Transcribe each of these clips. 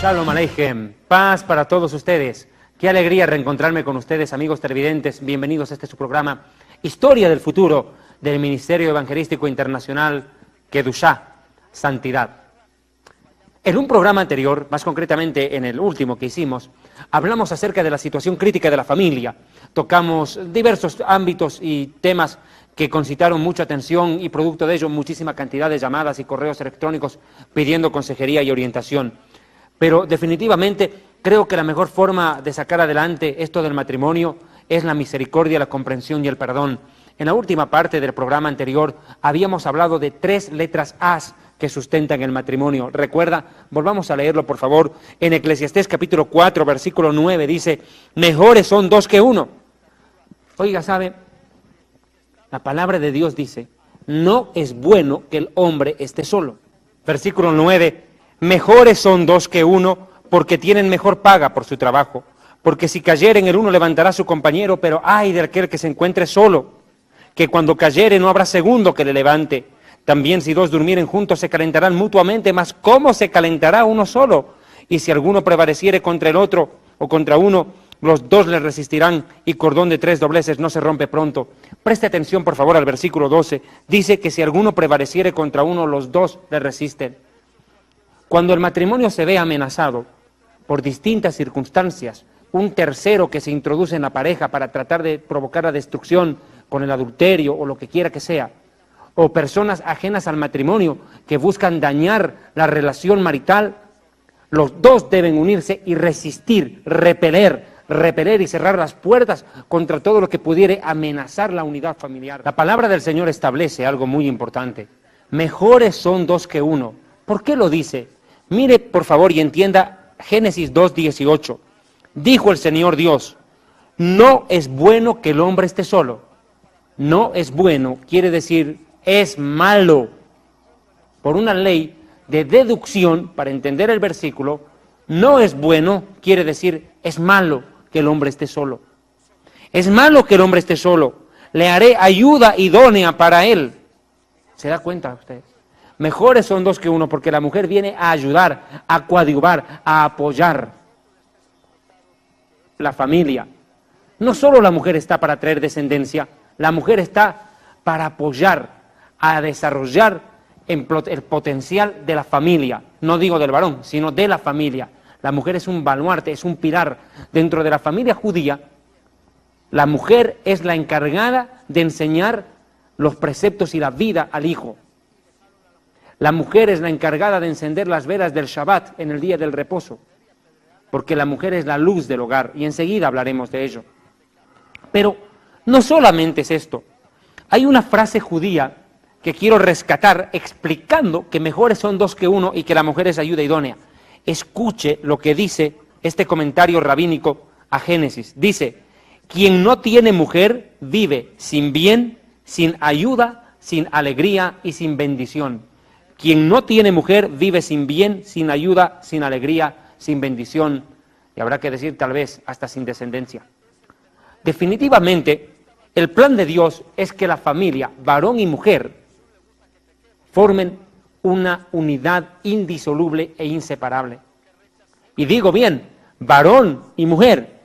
Shalom Aleichem, paz para todos ustedes. Qué alegría reencontrarme con ustedes, amigos televidentes. Bienvenidos a este su programa, Historia del Futuro del Ministerio Evangelístico Internacional Kedushá, Santidad. En un programa anterior, más concretamente en el último que hicimos, hablamos acerca de la situación crítica de la familia. Tocamos diversos ámbitos y temas que concitaron mucha atención y producto de ello muchísima cantidad de llamadas y correos electrónicos pidiendo consejería y orientación. Pero definitivamente creo que la mejor forma de sacar adelante esto del matrimonio es la misericordia, la comprensión y el perdón. En la última parte del programa anterior habíamos hablado de 3 letras A que sustentan el matrimonio. Recuerda, volvamos a leerlo por favor. En Eclesiastés capítulo 4, versículo 9 dice, mejores son 2 que 1. Oiga, ¿sabe? La palabra de Dios dice, no es bueno que el hombre esté solo. Versículo 9, mejores son 2 que 1 porque tienen mejor paga por su trabajo. Porque si cayeren el uno levantará a su compañero, pero ay de aquel que se encuentre solo, que cuando cayere no habrá segundo que le levante. También si 2 durmieren juntos se calentarán mutuamente, mas ¿cómo se calentará uno solo? Y si alguno prevaleciere contra el otro o contra uno, los 2 le resistirán y cordón de 3 dobleces no se rompe pronto. Preste atención por favor al versículo 12. Dice que si alguno prevaleciere contra uno, los 2 le resisten. Cuando el matrimonio se ve amenazado por distintas circunstancias, un tercero que se introduce en la pareja para tratar de provocar la destrucción con el adulterio o lo que quiera que sea, o personas ajenas al matrimonio que buscan dañar la relación marital, los 2 deben unirse y resistir, repeler y cerrar las puertas contra todo lo que pudiere amenazar la unidad familiar. La palabra del Señor establece algo muy importante. Mejores son 2 que 1. ¿Por qué lo dice? Mire por favor y entienda Génesis 2:18. Dijo el Señor Dios, no es bueno que el hombre esté solo. No es bueno quiere decir es malo. Por una ley de deducción, para entender el versículo, no es bueno quiere decir es malo que el hombre esté solo. Es malo que el hombre esté solo. Le haré ayuda idónea para él. ¿Se da cuenta usted? Mejores son 2 que 1 porque la mujer viene a ayudar, a coadyuvar, a apoyar la familia. No solo la mujer está para traer descendencia, la mujer está para apoyar, a desarrollar el potencial de la familia. No digo del varón, sino de la familia. La mujer es un baluarte, es un pilar. Dentro de la familia judía, la mujer es la encargada de enseñar los preceptos y la vida al hijo. La mujer es la encargada de encender las velas del Shabbat en el día del reposo, porque la mujer es la luz del hogar, y enseguida hablaremos de ello. Pero no solamente es esto. Hay una frase judía que quiero rescatar explicando que mejores son 2 que 1 y que la mujer es ayuda idónea. Escuche lo que dice este comentario rabínico a Génesis. Dice, quien no tiene mujer vive sin bien, sin ayuda, sin alegría y sin bendición. Quien no tiene mujer vive sin bien, sin ayuda, sin alegría, sin bendición, y habrá que decir tal vez hasta sin descendencia. Definitivamente, el plan de Dios es que la familia, varón y mujer, formen una unidad indisoluble e inseparable. Y digo bien, varón y mujer.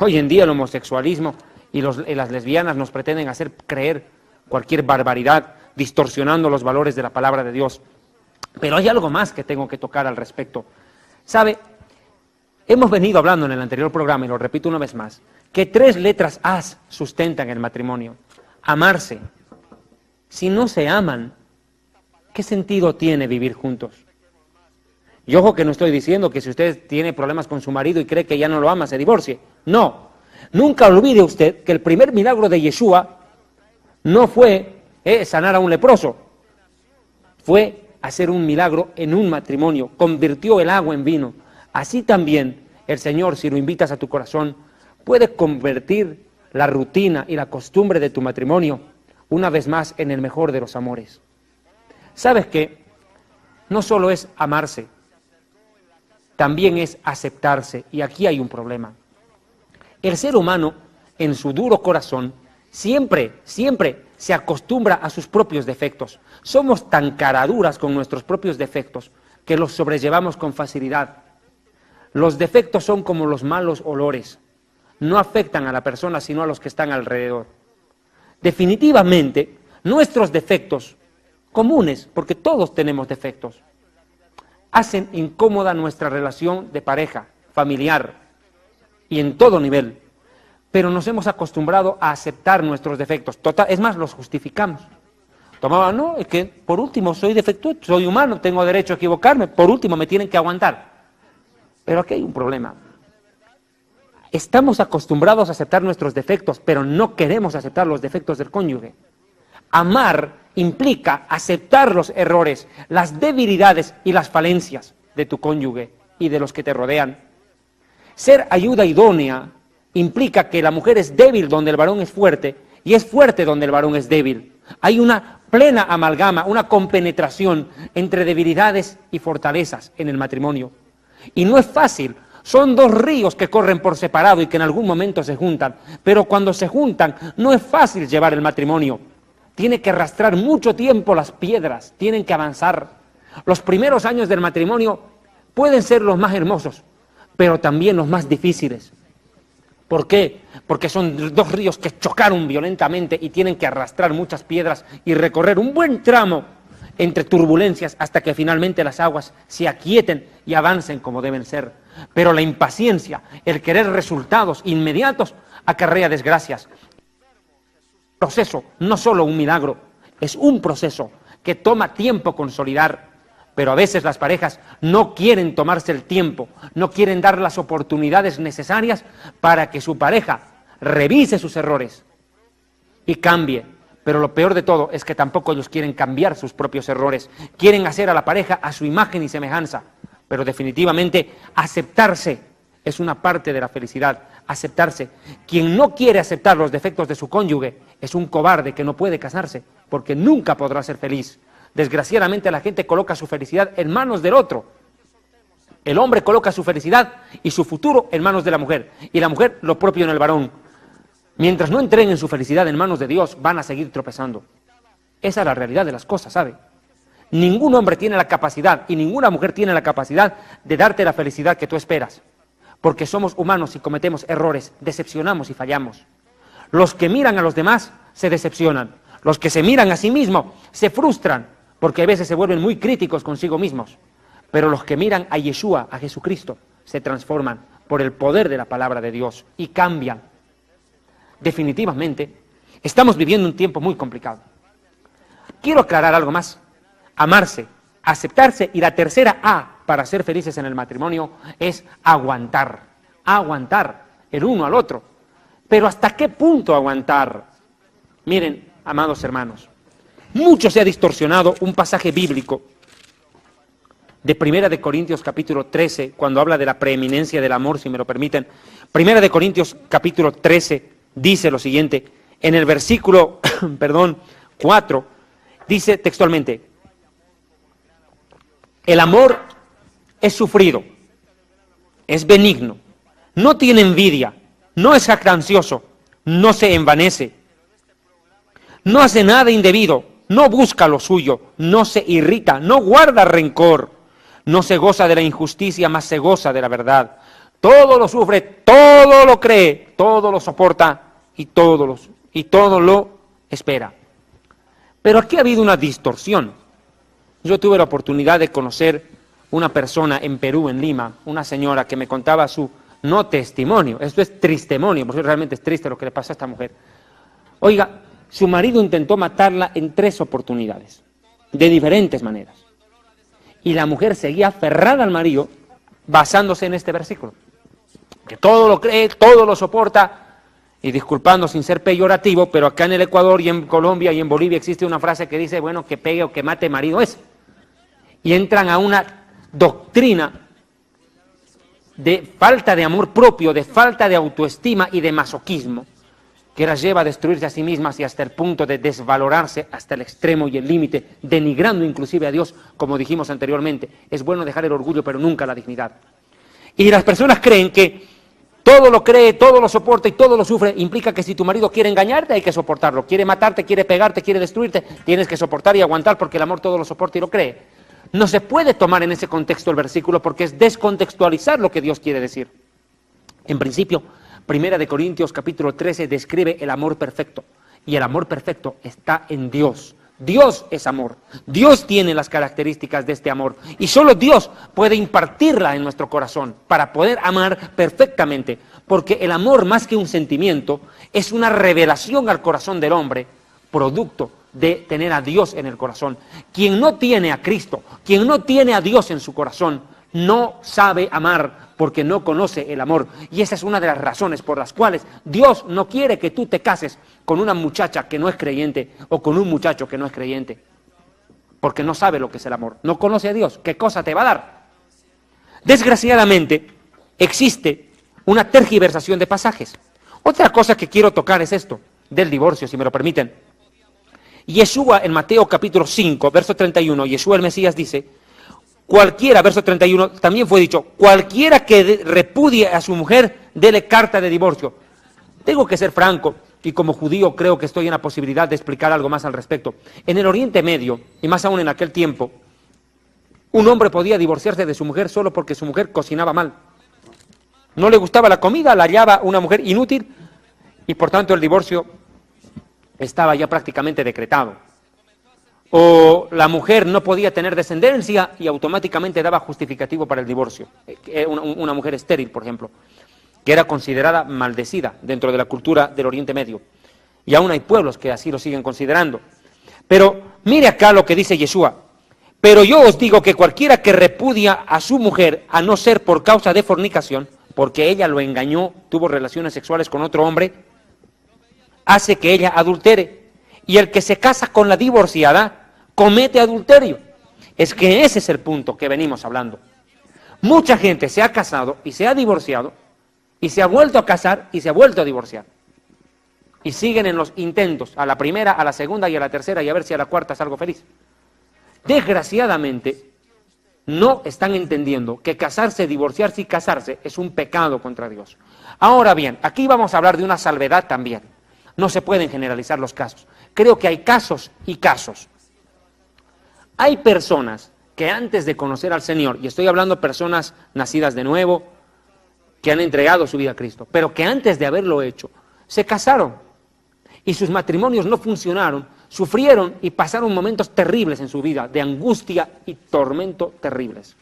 Hoy en día el homosexualismo y las lesbianas nos pretenden hacer creer cualquier barbaridad, distorsionando los valores de la palabra de Dios. Pero hay algo más que tengo que tocar al respecto. ¿Sabe? Hemos venido hablando en el anterior programa, y lo repito una vez más, que 3 letras A sustentan el matrimonio. Amarse. Si no se aman, ¿qué sentido tiene vivir juntos? Y ojo que no estoy diciendo que si usted tiene problemas con su marido y cree que ya no lo ama, se divorcie. No. Nunca olvide usted que el primer milagro de Yeshua no fue sanar a un leproso. Fue hacer un milagro en un matrimonio. Convirtió el agua en vino. Así también el Señor, si lo invitas a tu corazón, puede convertir la rutina y la costumbre de tu matrimonio una vez más en el mejor de los amores. ¿Sabes qué? No solo es amarse, también es aceptarse, y aquí hay un problema. El ser humano, en su duro corazón, siempre se acostumbra a sus propios defectos. Somos tan caraduras con nuestros propios defectos que los sobrellevamos con facilidad. Los defectos son como los malos olores. No afectan a la persona, sino a los que están alrededor. Definitivamente, nuestros defectos, comunes, porque todos tenemos defectos, hacen incómoda nuestra relación de pareja, familiar y en todo nivel. Pero nos hemos acostumbrado a aceptar nuestros defectos. Total, es más, los justificamos. No, es que por último soy defectuoso, soy humano, tengo derecho a equivocarme, por último me tienen que aguantar. Pero aquí hay un problema. Estamos acostumbrados a aceptar nuestros defectos, pero no queremos aceptar los defectos del cónyuge. Amar implica aceptar los errores, las debilidades y las falencias de tu cónyuge y de los que te rodean. Ser ayuda idónea implica que la mujer es débil donde el varón es fuerte y es fuerte donde el varón es débil. Hay una plena amalgama, una compenetración entre debilidades y fortalezas en el matrimonio. Y no es fácil, son dos ríos que corren por separado y que en algún momento se juntan, pero cuando se juntan no es fácil llevar el matrimonio. Tiene que arrastrar mucho tiempo las piedras, tienen que avanzar. Los primeros años del matrimonio pueden ser los más hermosos, pero también los más difíciles. ¿Por qué? Porque son dos ríos que chocaron violentamente y tienen que arrastrar muchas piedras y recorrer un buen tramo entre turbulencias hasta que finalmente las aguas se aquieten y avancen como deben ser. Pero la impaciencia, el querer resultados inmediatos, acarrea desgracias. Proceso, no solo un milagro, es un proceso que toma tiempo consolidar, pero a veces las parejas no quieren tomarse el tiempo, no quieren dar las oportunidades necesarias para que su pareja revise sus errores y cambie. Pero lo peor de todo es que tampoco ellos quieren cambiar sus propios errores, quieren hacer a la pareja a su imagen y semejanza, pero definitivamente aceptarse es una parte de la felicidad. Aceptarse. Quien no quiere aceptar los defectos de su cónyuge es un cobarde que no puede casarse, porque nunca podrá ser feliz. Desgraciadamente la gente coloca su felicidad en manos del otro. El hombre coloca su felicidad y su futuro en manos de la mujer, y la mujer lo propio en el varón. Mientras no entreguen su felicidad en manos de Dios, van a seguir tropezando. Esa es la realidad de las cosas, ¿sabe? Ningún hombre tiene la capacidad y ninguna mujer tiene la capacidad de darte la felicidad que tú esperas. Porque somos humanos y cometemos errores, decepcionamos y fallamos. Los que miran a los demás se decepcionan. Los que se miran a sí mismos se frustran, porque a veces se vuelven muy críticos consigo mismos. Pero los que miran a Yeshua, a Jesucristo, se transforman por el poder de la palabra de Dios y cambian. Definitivamente, estamos viviendo un tiempo muy complicado. Quiero aclarar algo más. Amarse, aceptarse y la tercera A para ser felices en el matrimonio es aguantar. Aguantar el uno al otro. Pero ¿hasta qué punto aguantar? Miren, amados hermanos, mucho se ha distorsionado un pasaje bíblico de 1 Corintios capítulo 13, cuando habla de la preeminencia del amor, si me lo permiten. 1 Corintios capítulo 13 dice lo siguiente, en el versículo 4, dice textualmente, el amor es sufrido, es benigno, no tiene envidia, no es jactancioso, no se envanece, no hace nada indebido, no busca lo suyo, no se irrita, no guarda rencor, no se goza de la injusticia, mas se goza de la verdad. Todo lo sufre, todo lo cree, todo lo soporta y todo lo espera. Pero aquí ha habido una distorsión. Yo tuve la oportunidad de conocer una persona en Perú, en Lima, una señora que me contaba su, no testimonio, esto es tristemonio, porque realmente es triste lo que le pasó a esta mujer. Oiga, su marido intentó matarla en 3 oportunidades, de diferentes maneras. Y la mujer seguía aferrada al marido, basándose en este versículo. Que todo lo cree, todo lo soporta, y disculpando sin ser peyorativo, pero acá en el Ecuador y en Colombia y en Bolivia existe una frase que dice, bueno, que pegue o que mate marido es. Y entran a una doctrina de falta de amor propio, de falta de autoestima y de masoquismo, que las lleva a destruirse a sí mismas y hasta el punto de desvalorarse hasta el extremo y el límite, denigrando inclusive a Dios, como dijimos anteriormente. Es bueno dejar el orgullo, pero nunca la dignidad. Y las personas creen que todo lo cree, todo lo soporta y todo lo sufre, implica que si tu marido quiere engañarte hay que soportarlo, quiere matarte, quiere pegarte, quiere destruirte, tienes que soportar y aguantar porque el amor todo lo soporta y lo cree. no se puede tomar en ese contexto el versículo porque es descontextualizar lo que Dios quiere decir. En principio, 1 Corintios capítulo 13 describe el amor perfecto, y el amor perfecto está en Dios. Dios es amor, Dios tiene las características de este amor, y solo Dios puede impartirla en nuestro corazón para poder amar perfectamente, porque el amor, más que un sentimiento, es una revelación al corazón del hombre, producto de tener a Dios en el corazón. Quien no tiene a Cristo, quien no tiene a Dios en su corazón, no sabe amar porque no conoce el amor. Y esa es una de las razones por las cuales Dios no quiere que tú te cases con una muchacha que no es creyente o con un muchacho que no es creyente, porque no sabe lo que es el amor, no conoce a Dios. ¿Qué cosa te va a dar? Desgraciadamente, existe una tergiversación de pasajes. Otra cosa que quiero tocar es esto, del divorcio, si me lo permiten. Yeshua en Mateo capítulo 5, verso 31, Yeshua el Mesías dice, cualquiera, verso 31, también fue dicho, cualquiera que repudie a su mujer, dele carta de divorcio. Tengo que ser franco, y como judío creo que estoy en la posibilidad de explicar algo más al respecto. En el Oriente Medio, y más aún en aquel tiempo, un hombre podía divorciarse de su mujer solo porque su mujer cocinaba mal. No le gustaba la comida, la hallaba una mujer inútil, y por tanto el divorcio estaba ya prácticamente decretado. O la mujer no podía tener descendencia y automáticamente daba justificativo para el divorcio. Una mujer estéril, por ejemplo, que era considerada maldecida dentro de la cultura del Oriente Medio. Y aún hay pueblos que así lo siguen considerando. Pero mire acá lo que dice Yeshua. Pero yo os digo que cualquiera que repudia a su mujer, a no ser por causa de fornicación, porque ella lo engañó, tuvo relaciones sexuales con otro hombre, hace que ella adultere. Y el que se casa con la divorciada comete adulterio. Es que ese es el punto que venimos hablando. Mucha gente se ha casado y se ha divorciado, y se ha vuelto a casar y se ha vuelto a divorciar. Y siguen en los intentos, a la primera, a la segunda y a la tercera, y a ver si a la cuarta salgo feliz. Desgraciadamente, no están entendiendo que casarse, divorciarse y casarse es un pecado contra Dios. Ahora bien, aquí vamos a hablar de una salvedad también. No se pueden generalizar los casos. Creo que hay casos y casos. Hay personas que antes de conocer al Señor, y estoy hablando de personas nacidas de nuevo, que han entregado su vida a Cristo, pero que antes de haberlo hecho, se casaron y sus matrimonios no funcionaron, sufrieron y pasaron momentos terribles en su vida, de angustia y tormento terribles.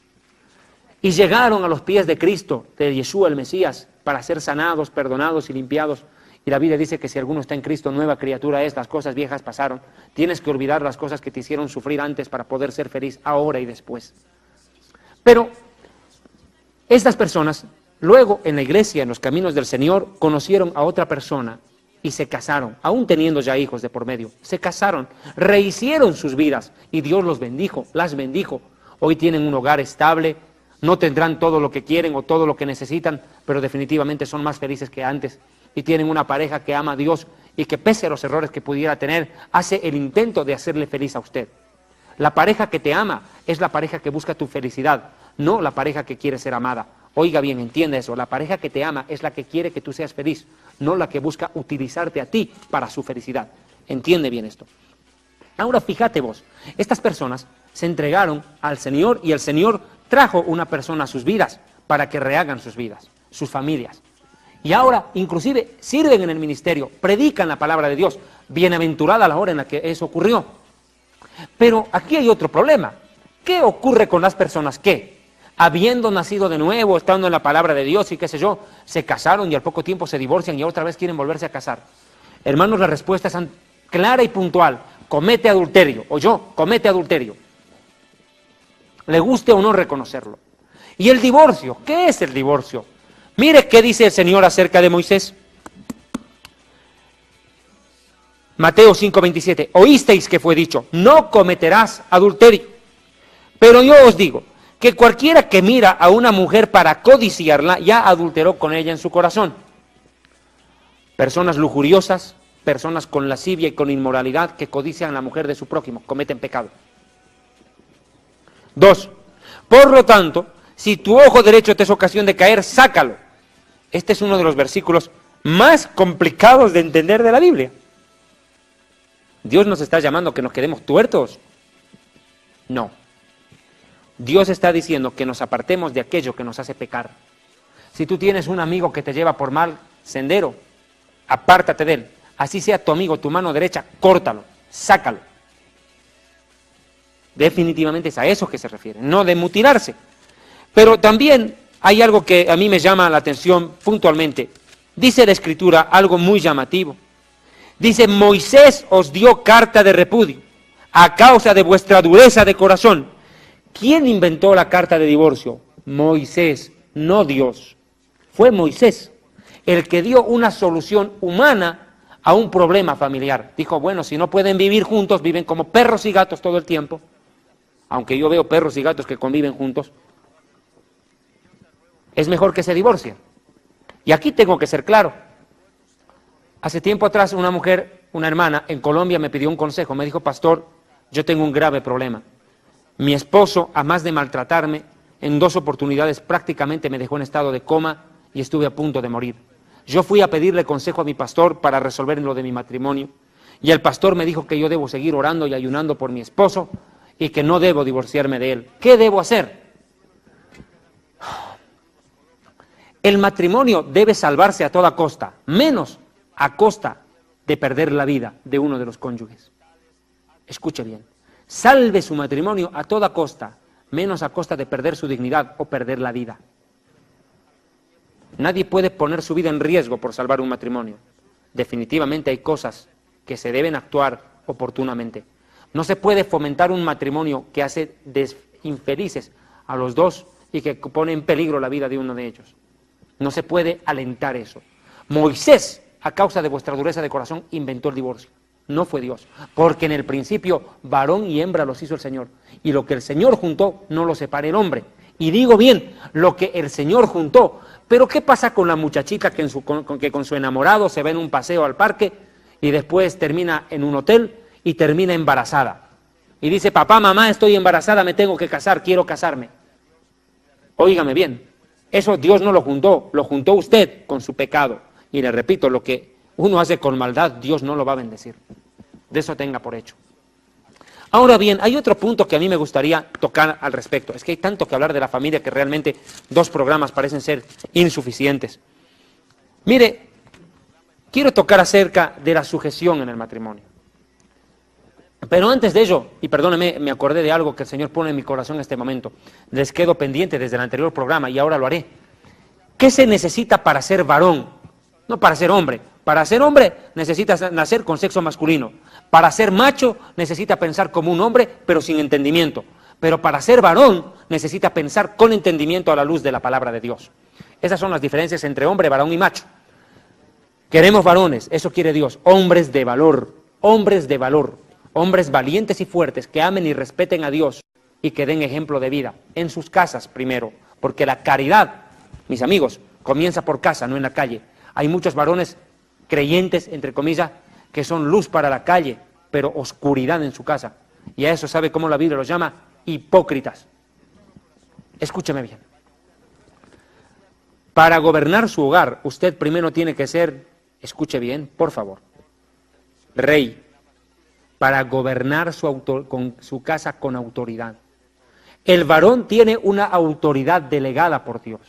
Y llegaron a los pies de Cristo, de Yeshua el Mesías, para ser sanados, perdonados y limpiados. Y la Biblia dice que si alguno está en Cristo, nueva criatura es, las cosas viejas pasaron. Tienes que olvidar las cosas que te hicieron sufrir antes para poder ser feliz ahora y después. Pero estas personas, luego en la iglesia, en los caminos del Señor, conocieron a otra persona y se casaron, aún teniendo ya hijos de por medio. Se casaron, rehicieron sus vidas y Dios los bendijo, las bendijo. Hoy tienen un hogar estable, no tendrán todo lo que quieren o todo lo que necesitan, pero definitivamente son más felices que antes. Y tienen una pareja que ama a Dios y que pese a los errores que pudiera tener, hace el intento de hacerle feliz a usted. La pareja que te ama es la pareja que busca tu felicidad, no la pareja que quiere ser amada. Oiga bien, entiende eso, la pareja que te ama es la que quiere que tú seas feliz, no la que busca utilizarte a ti para su felicidad. Entiende bien esto. Ahora fíjate vos, estas personas se entregaron al Señor y el Señor trajo una persona a sus vidas para que rehagan sus vidas, sus familias. Y ahora inclusive sirven en el ministerio, predican la palabra de Dios. Bienaventurada la hora en la que eso ocurrió. Pero aquí hay otro problema. ¿Qué ocurre con las personas que, habiendo nacido de nuevo, estando en la palabra de Dios y qué sé yo, se casaron y al poco tiempo se divorcian y otra vez quieren volverse a casar? Hermanos, la respuesta es clara y puntual. Comete adulterio. Comete adulterio. Le guste o no reconocerlo. ¿Y el divorcio? ¿Qué es el divorcio? Mire qué dice el Señor acerca de Moisés. Mateo 5:27. Oísteis que fue dicho, no cometerás adulterio. Pero yo os digo, que cualquiera que mira a una mujer para codiciarla, ya adulteró con ella en su corazón. Personas lujuriosas, personas con lascivia y con inmoralidad que codician a la mujer de su prójimo, cometen pecado. 2. Por lo tanto, si tu ojo derecho te es ocasión de caer, sácalo. Este es uno de los versículos más complicados de entender de la Biblia. Dios nos está llamando a que nos quedemos tuertos. No. Dios está diciendo que nos apartemos de aquello que nos hace pecar. Si tú tienes un amigo que te lleva por mal sendero, apártate de él. Así sea tu amigo, tu mano derecha, córtalo, sácalo. Definitivamente es a eso que se refiere, no de mutilarse. Pero también hay algo que a mí me llama la atención puntualmente. Dice la Escritura algo muy llamativo. Dice, Moisés os dio carta de repudio a causa de vuestra dureza de corazón. ¿Quién inventó la carta de divorcio? Moisés, no Dios. Fue Moisés el que dio una solución humana a un problema familiar. Dijo, bueno, si no pueden vivir juntos, viven como perros y gatos todo el tiempo. Aunque yo veo perros y gatos que conviven juntos. Es mejor que se divorcien. Y aquí tengo que ser claro. Hace tiempo atrás una mujer, una hermana en Colombia me pidió un consejo. Me dijo, pastor, yo tengo un grave problema. Mi esposo, a más de maltratarme, en 2 oportunidades prácticamente me dejó en estado de coma y estuve a punto de morir. Yo fui a pedirle consejo a mi pastor para resolver lo de mi matrimonio y el pastor me dijo que yo debo seguir orando y ayunando por mi esposo y que no debo divorciarme de él. ¿Qué debo hacer? El matrimonio debe salvarse a toda costa, menos a costa de perder la vida de uno de los cónyuges. Escuche bien, salve su matrimonio a toda costa, menos a costa de perder su dignidad o perder la vida. Nadie puede poner su vida en riesgo por salvar un matrimonio. Definitivamente hay cosas que se deben actuar oportunamente. No se puede fomentar un matrimonio que hace infelices a los dos y que pone en peligro la vida de uno de ellos. No se puede alentar eso. Moisés, a causa de vuestra dureza de corazón, inventó el divorcio. No fue Dios, porque en el principio varón y hembra los hizo el Señor. Y lo que el Señor juntó, no lo separe el hombre. Y digo bien, lo que el Señor juntó. Pero ¿qué pasa con la muchachita que con su enamorado se va en un paseo al parque y después termina en un hotel y termina embarazada? Y dice, papá, mamá, estoy embarazada, me tengo que casar, quiero casarme. Óigame bien, eso Dios no lo juntó usted con su pecado. Y le repito, lo que uno hace con maldad, Dios no lo va a bendecir. De eso tenga por hecho. Ahora bien, hay otro punto que a mí me gustaría tocar al respecto. Es que hay tanto que hablar de la familia que realmente 2 programas parecen ser insuficientes. Mire, quiero tocar acerca de la sujeción en el matrimonio. Pero antes de ello, y perdónenme, me acordé de algo que el Señor pone en mi corazón en este momento. Les quedo pendiente desde el anterior programa y ahora lo haré. ¿Qué se necesita para ser varón? No para ser hombre. Para ser hombre necesitas nacer con sexo masculino. Para ser macho necesita pensar como un hombre, pero sin entendimiento. Pero para ser varón necesita pensar con entendimiento a la luz de la palabra de Dios. Esas son las diferencias entre hombre, varón y macho. Queremos varones, eso quiere Dios, hombres de valor, hombres valientes y fuertes que amen y respeten a Dios y que den ejemplo de vida en sus casas primero, porque la caridad, mis amigos, comienza por casa, no en la calle. Hay muchos varones creyentes, entre comillas, que son luz para la calle, pero oscuridad en su casa. Y a eso sabe cómo la Biblia los llama hipócritas. Escúcheme bien. Para gobernar su hogar, usted primero tiene que ser, escuche bien, por favor, rey. Para gobernar su casa con autoridad. El varón tiene una autoridad delegada por Dios.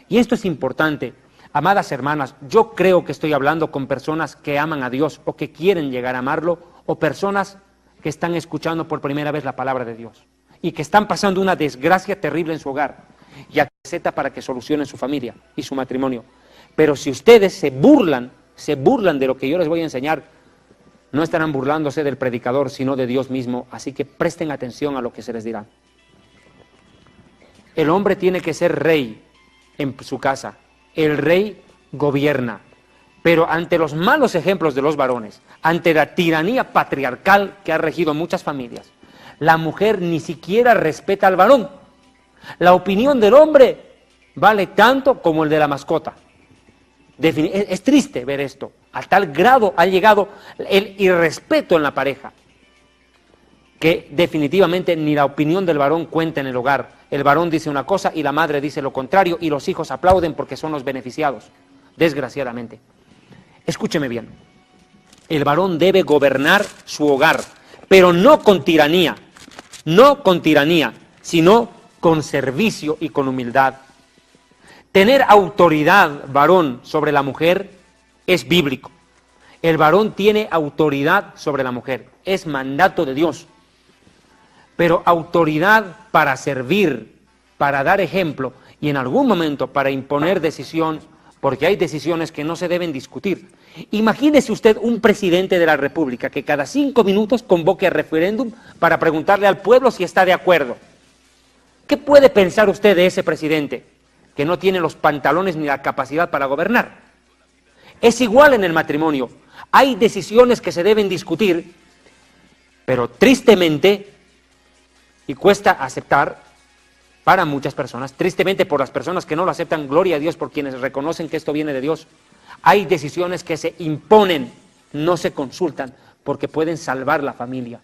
Y esto es importante. Amadas hermanas, yo creo que estoy hablando con personas que aman a Dios o que quieren llegar a amarlo, o personas que están escuchando por primera vez la palabra de Dios y que están pasando una desgracia terrible en su hogar y receta para que solucionen su familia y su matrimonio. Pero si ustedes se burlan de lo que yo les voy a enseñar, no estarán burlándose del predicador, sino de Dios mismo. Así que presten atención a lo que se les dirá. El hombre tiene que ser rey en su casa. El rey gobierna. Pero ante los malos ejemplos de los varones, ante la tiranía patriarcal que ha regido muchas familias, la mujer ni siquiera respeta al varón. La opinión del hombre vale tanto como el de la mascota. Es triste ver esto. A tal grado ha llegado el irrespeto en la pareja, que definitivamente ni la opinión del varón cuenta en el hogar. El varón dice una cosa y la madre dice lo contrario y los hijos aplauden porque son los beneficiados, desgraciadamente. Escúcheme bien, el varón debe gobernar su hogar, pero no con tiranía, sino con servicio y con humildad. Tener autoridad, varón, sobre la mujer es bíblico. El varón tiene autoridad sobre la mujer, es mandato de Dios. Pero autoridad para servir, para dar ejemplo y en algún momento para imponer decisión, porque hay decisiones que no se deben discutir. Imagínese usted un presidente de la República que cada 5 minutos convoque a referéndum para preguntarle al pueblo si está de acuerdo. ¿Qué puede pensar usted de ese presidente que no tiene los pantalones ni la capacidad para gobernar? Es igual en el matrimonio. Hay decisiones que se deben discutir, pero tristemente, y cuesta aceptar para muchas personas, tristemente por las personas que no lo aceptan, gloria a Dios por quienes reconocen que esto viene de Dios, hay decisiones que se imponen, no se consultan, porque pueden salvar la familia.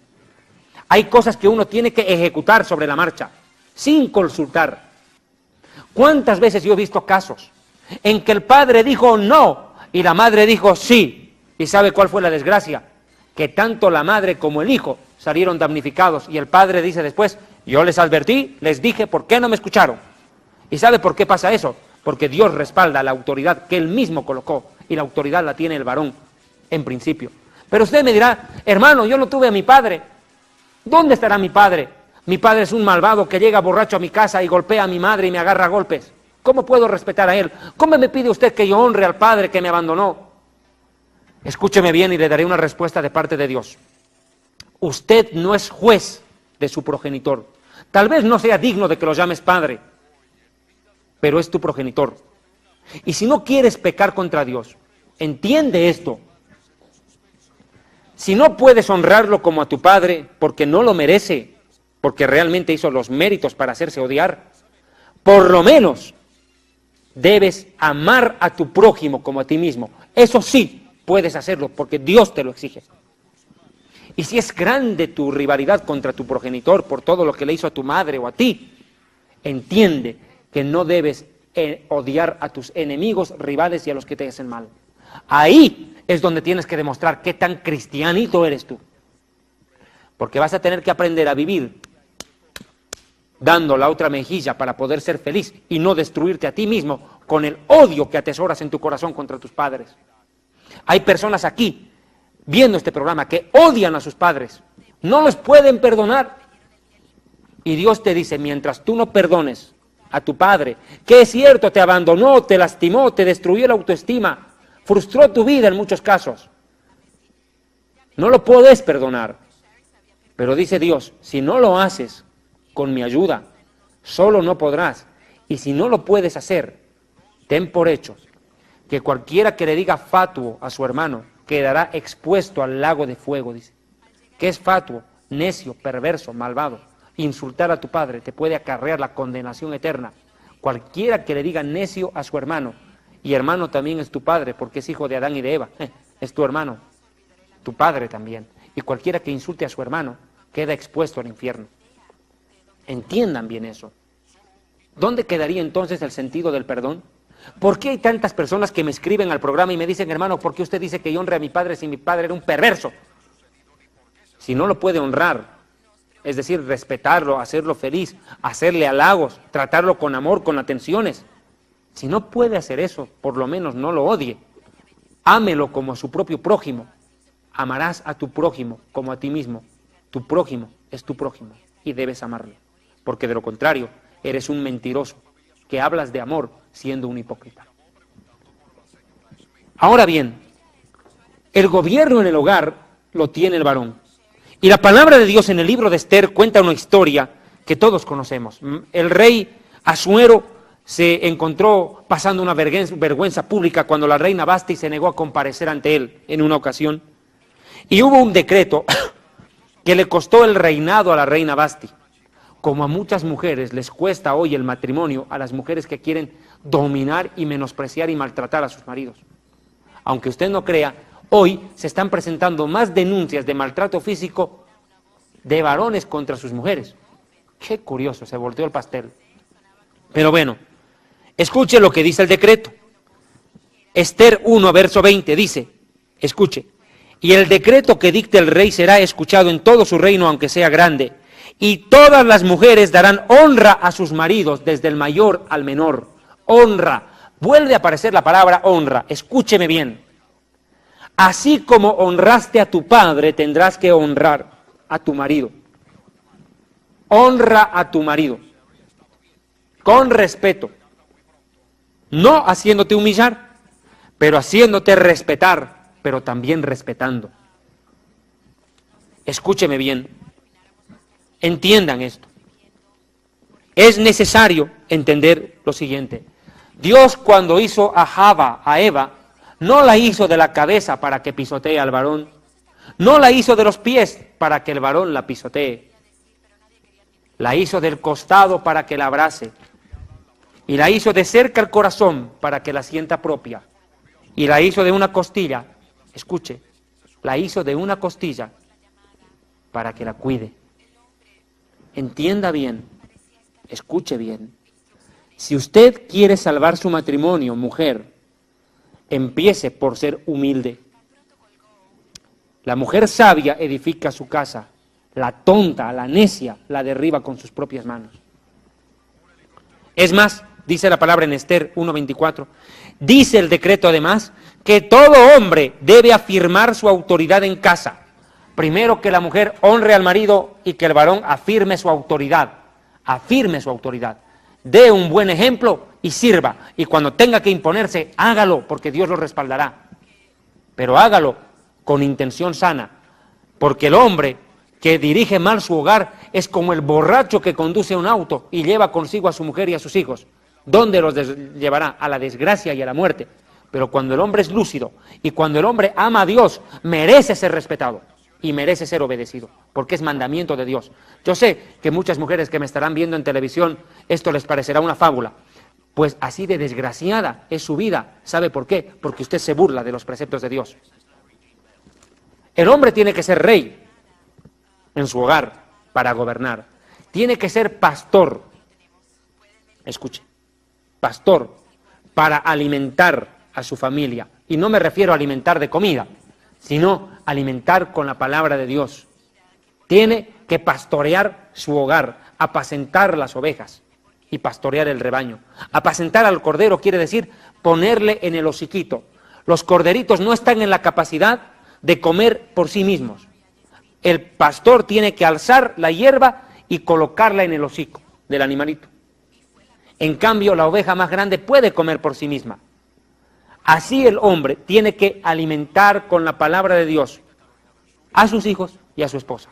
Hay cosas que uno tiene que ejecutar sobre la marcha, sin consultar. ¿Cuántas veces yo he visto casos en que el padre dijo no y la madre dijo sí? ¿Y sabe cuál fue la desgracia? Que tanto la madre como el hijo salieron damnificados y el padre dice después, yo les advertí, les dije, ¿por qué no me escucharon? ¿Y sabe por qué pasa eso? Porque Dios respalda la autoridad que Él mismo colocó y la autoridad la tiene el varón en principio. Pero usted me dirá, hermano, yo no tuve a mi padre. ¿Dónde estará mi padre? Mi padre es un malvado que llega borracho a mi casa y golpea a mi madre y me agarra a golpes. ¿Cómo puedo respetar a él? ¿Cómo me pide usted que yo honre al padre que me abandonó? Escúcheme bien y le daré una respuesta de parte de Dios. Usted no es juez de su progenitor. Tal vez no sea digno de que lo llames padre, pero es tu progenitor. Y si no quieres pecar contra Dios, entiende esto. Si no puedes honrarlo como a tu padre, porque no lo merece, porque realmente hizo los méritos para hacerse odiar, por lo menos debes amar a tu prójimo como a ti mismo. Eso sí, puedes hacerlo, porque Dios te lo exige. Y si es grande tu rivalidad contra tu progenitor por todo lo que le hizo a tu madre o a ti, entiende que no debes odiar a tus enemigos, rivales y a los que te hacen mal. Ahí es donde tienes que demostrar qué tan cristianito eres tú. Porque vas a tener que aprender a vivir dando la otra mejilla para poder ser feliz y no destruirte a ti mismo con el odio que atesoras en tu corazón contra tus padres. Hay personas aquí viendo este programa que odian a sus padres, no los pueden perdonar. Y Dios te dice, mientras tú no perdones a tu padre, que es cierto, te abandonó, te lastimó, te destruyó la autoestima, frustró tu vida en muchos casos, no lo puedes perdonar. Pero dice Dios, si no lo haces con mi ayuda, solo no podrás. Y si no lo puedes hacer, ten por hecho que cualquiera que le diga fatuo a su hermano quedará expuesto al lago de fuego, dice. ¿Qué es fatuo? Necio, perverso, malvado. Insultar a tu padre te puede acarrear la condenación eterna. Cualquiera que le diga necio a su hermano, y hermano también es tu padre, porque es hijo de Adán y de Eva, es tu hermano, tu padre también. Y cualquiera que insulte a su hermano queda expuesto al infierno. Entiendan bien eso. ¿Dónde quedaría entonces el sentido del perdón? ¿Por qué hay tantas personas que me escriben al programa y me dicen, hermano, ¿por qué usted dice que yo honre a mi padre si mi padre era un perverso? Si no lo puede honrar, es decir, respetarlo, hacerlo feliz, hacerle halagos, tratarlo con amor, con atenciones. Si no puede hacer eso, por lo menos no lo odie. Ámelo como a su propio prójimo. Amarás a tu prójimo como a ti mismo. Tu prójimo es tu prójimo y debes amarlo. Porque de lo contrario, eres un mentiroso que hablas de amor siendo un hipócrita. Ahora bien, el gobierno en el hogar lo tiene el varón. Y la palabra de Dios en el libro de Esther cuenta una historia que todos conocemos. El rey Asuero se encontró pasando una vergüenza pública cuando la reina Vasti se negó a comparecer ante él en una ocasión. Y hubo un decreto que le costó el reinado a la reina Vasti. Como a muchas mujeres les cuesta hoy el matrimonio, a las mujeres que quieren dominar y menospreciar y maltratar a sus maridos. Aunque usted no crea, hoy se están presentando más denuncias de maltrato físico de varones contra sus mujeres. Qué curioso, se volteó el pastel. Pero bueno, escuche lo que dice el decreto. Esther 1, verso 20 dice, escuche, y el decreto que dicte el rey será escuchado en todo su reino, aunque sea grande, Y todas las mujeres darán honra a sus maridos, desde el mayor al menor. Honra. Vuelve a aparecer la palabra honra. Escúcheme bien. Así como honraste a tu padre, tendrás que honrar a tu marido. Honra a tu marido. Con respeto. No haciéndote humillar, pero haciéndote respetar, pero también respetando. Escúcheme bien. Entiendan esto. Es necesario entender lo siguiente. Dios, cuando hizo a Eva, no la hizo de la cabeza para que pisotee al varón, no la hizo de los pies para que el varón la pisotee, la hizo del costado para que la abrace, y la hizo de cerca al corazón para que la sienta propia, y la hizo de una costilla, escuche, la hizo de una costilla para que la cuide. Entienda bien, escuche bien. Si usted quiere salvar su matrimonio, mujer, empiece por ser humilde. La mujer sabia edifica su casa, la tonta, la necia, la derriba con sus propias manos. Es más, dice la palabra en Esther 1:24, dice el decreto además que todo hombre debe afirmar su autoridad en casa. Primero que la mujer honre al marido y que el varón afirme su autoridad, dé un buen ejemplo y sirva, y cuando tenga que imponerse, hágalo, porque Dios lo respaldará, pero hágalo con intención sana, porque el hombre que dirige mal su hogar es como el borracho que conduce un auto y lleva consigo a su mujer y a sus hijos. ¿Dónde los llevará? A la desgracia y a la muerte. Pero cuando el hombre es lúcido y cuando el hombre ama a Dios, merece ser respetado y merece ser obedecido, porque es mandamiento de Dios. Yo sé que muchas mujeres que me estarán viendo en televisión, esto les parecerá una fábula, pues así de desgraciada es su vida. ¿Sabe por qué? Porque usted se burla de los preceptos de Dios. El hombre tiene que ser rey en su hogar para gobernar. Tiene que ser pastor, escuche, pastor para alimentar a su familia. Y no me refiero a alimentar de comida, sino alimentar con la palabra de Dios. Tiene que pastorear su hogar, apacentar las ovejas y pastorear el rebaño. Apacentar al cordero quiere decir ponerle en el hociquito. Los corderitos no están en la capacidad de comer por sí mismos. El pastor tiene que alzar la hierba y colocarla en el hocico del animalito. En cambio, la oveja más grande puede comer por sí misma. Así el hombre tiene que alimentar con la palabra de Dios a sus hijos y a su esposa.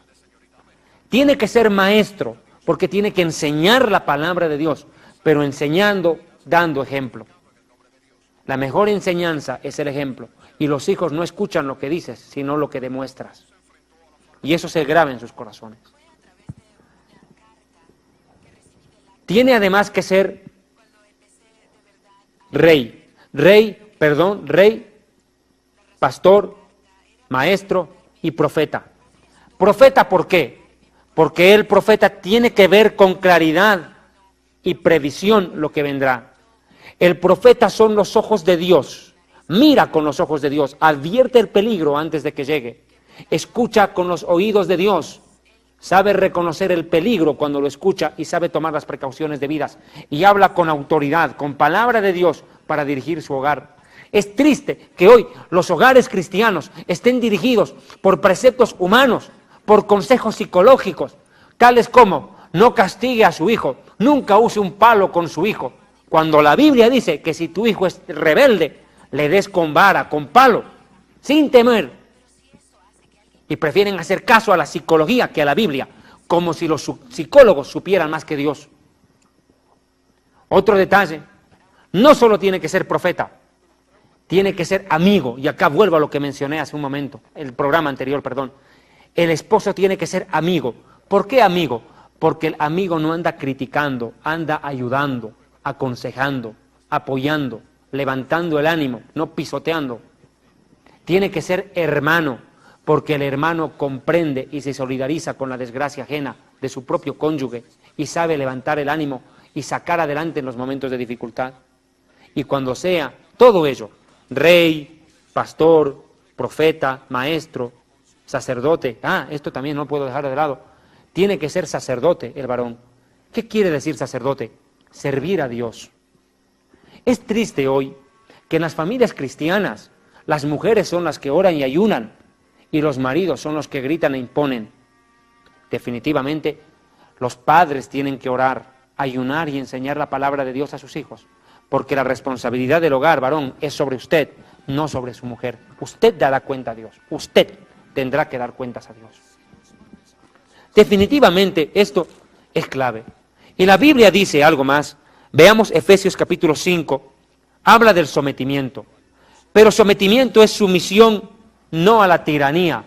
Tiene que ser maestro, porque tiene que enseñar la palabra de Dios, pero enseñando, dando ejemplo. La mejor enseñanza es el ejemplo, y los hijos no escuchan lo que dices, sino lo que demuestras. Y eso se graba en sus corazones. Tiene además que ser rey, pastor, maestro y profeta. Profeta, ¿por qué? Porque el profeta tiene que ver con claridad y previsión lo que vendrá. El profeta son los ojos de Dios, mira con los ojos de Dios, advierte el peligro antes de que llegue, escucha con los oídos de Dios, sabe reconocer el peligro cuando lo escucha y sabe tomar las precauciones debidas, y habla con autoridad, con palabra de Dios para dirigir su hogar. Es triste que hoy los hogares cristianos estén dirigidos por preceptos humanos, por consejos psicológicos, tales como no castigue a su hijo, nunca use un palo con su hijo, cuando la Biblia dice que si tu hijo es rebelde, le des con vara, con palo, sin temer. Y prefieren hacer caso a la psicología que a la Biblia, como si los psicólogos supieran más que Dios. Otro detalle, no solo tiene que ser profeta, tiene que ser amigo, y acá vuelvo a lo que mencioné hace un momento, el programa anterior, perdón. El esposo tiene que ser amigo. ¿Por qué amigo? Porque el amigo no anda criticando, anda ayudando, aconsejando, apoyando, levantando el ánimo, no pisoteando. Tiene que ser hermano, porque el hermano comprende y se solidariza con la desgracia ajena de su propio cónyuge y sabe levantar el ánimo y sacar adelante en los momentos de dificultad. Y cuando sea todo ello, rey, pastor, profeta, maestro, sacerdote, esto también no puedo dejar de lado, tiene que ser sacerdote el varón. ¿Qué quiere decir sacerdote? Servir a Dios. Es triste hoy que en las familias cristianas las mujeres son las que oran y ayunan y los maridos son los que gritan e imponen. Definitivamente, los padres tienen que orar, ayunar y enseñar la palabra de Dios a sus hijos, porque la responsabilidad del hogar, varón, es sobre usted, no sobre su mujer. Usted dará cuenta a Dios, usted tendrá que dar cuentas a Dios. Definitivamente esto es clave. Y la Biblia dice algo más. Veamos Efesios capítulo 5, habla del sometimiento. Pero sometimiento es sumisión no a la tiranía,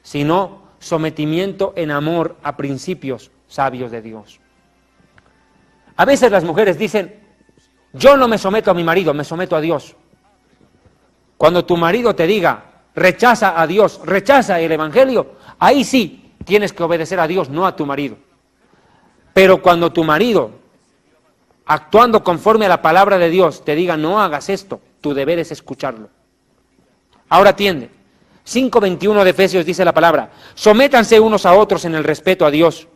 sino sometimiento en amor a principios sabios de Dios. A veces las mujeres dicen, yo no me someto a mi marido, me someto a Dios. Cuando tu marido te diga, rechaza a Dios, rechaza el Evangelio, ahí sí tienes que obedecer a Dios, no a tu marido. Pero cuando tu marido, actuando conforme a la palabra de Dios, te diga, no hagas esto, tu deber es escucharlo. Ahora atiende. 5:21 de Efesios dice la palabra, sométanse unos a otros en el respeto a Dios.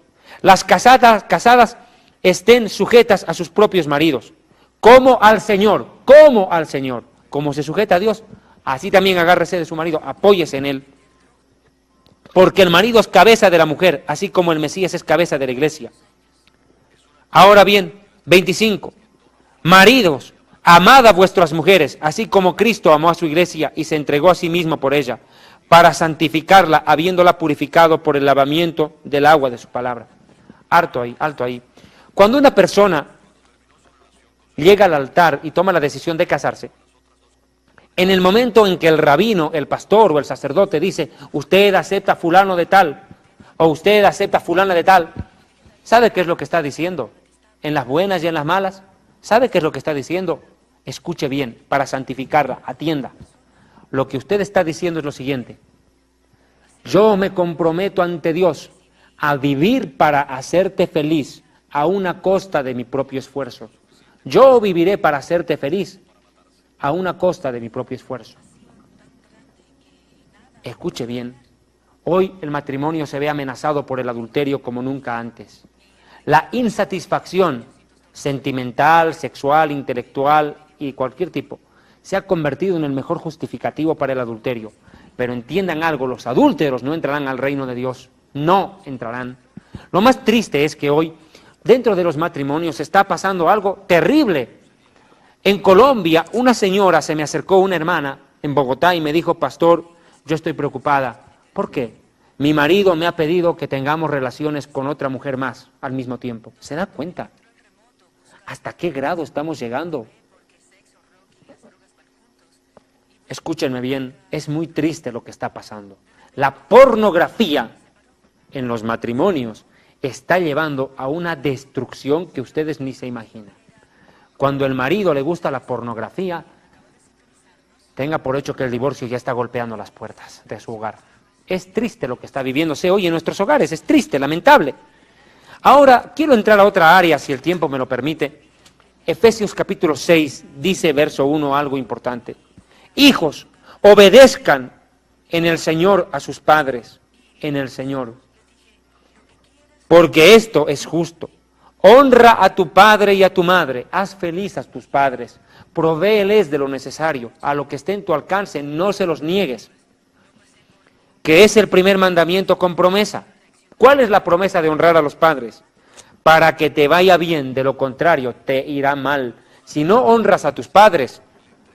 Las casadas estén sujetas a sus propios maridos, como al Señor, como se sujeta a Dios, así también agárrese de su marido, apóyese en él. Porque el marido es cabeza de la mujer, así como el Mesías es cabeza de la iglesia. Ahora bien, 25, maridos, amad a vuestras mujeres, así como Cristo amó a su iglesia y se entregó a sí mismo por ella, para santificarla, habiéndola purificado por el lavamiento del agua de su palabra. Alto ahí. Cuando una persona llega al altar y toma la decisión de casarse, en el momento en que el rabino, el pastor o el sacerdote dice, usted acepta fulano de tal, o usted acepta fulana de tal, ¿sabe qué es lo que está diciendo? En las buenas y en las malas, ¿sabe qué es lo que está diciendo? Escuche bien, para santificarla, atienda. Lo que usted está diciendo es lo siguiente, yo me comprometo ante Dios a vivir para hacerte feliz a una costa de mi propio esfuerzo. Yo viviré para hacerte feliz a una costa de mi propio esfuerzo. Escuche bien, hoy el matrimonio se ve amenazado por el adulterio como nunca antes. La insatisfacción sentimental, sexual, intelectual y cualquier tipo se ha convertido en el mejor justificativo para el adulterio. Pero entiendan algo, los adúlteros no entrarán al reino de Dios, no entrarán. Lo más triste es que hoy, dentro de los matrimonios, está pasando algo terrible. En Colombia, una señora se me acercó, una hermana, en Bogotá, y me dijo, pastor, yo estoy preocupada. ¿Por qué? Mi marido me ha pedido que tengamos relaciones con otra mujer más al mismo tiempo. ¿Se da cuenta? ¿Hasta qué grado estamos llegando? Escúchenme bien, es muy triste lo que está pasando. La pornografía en los matrimonios está llevando a una destrucción que ustedes ni se imaginan. Cuando el marido le gusta la pornografía, tenga por hecho que el divorcio ya está golpeando las puertas de su hogar. Es triste lo que está viviéndose hoy en nuestros hogares, es triste, lamentable. Ahora, quiero entrar a otra área, si el tiempo me lo permite. Efesios capítulo 6, dice verso 1 algo importante. Hijos, obedezcan en el Señor a sus padres, en el Señor, porque esto es justo. Honra a tu padre y a tu madre, haz feliz a tus padres, provéeles de lo necesario, a lo que esté en tu alcance, no se los niegues, que es el primer mandamiento con promesa. ¿Cuál es la promesa de honrar a los padres? Para que te vaya bien, de lo contrario te irá mal. Si no honras a tus padres,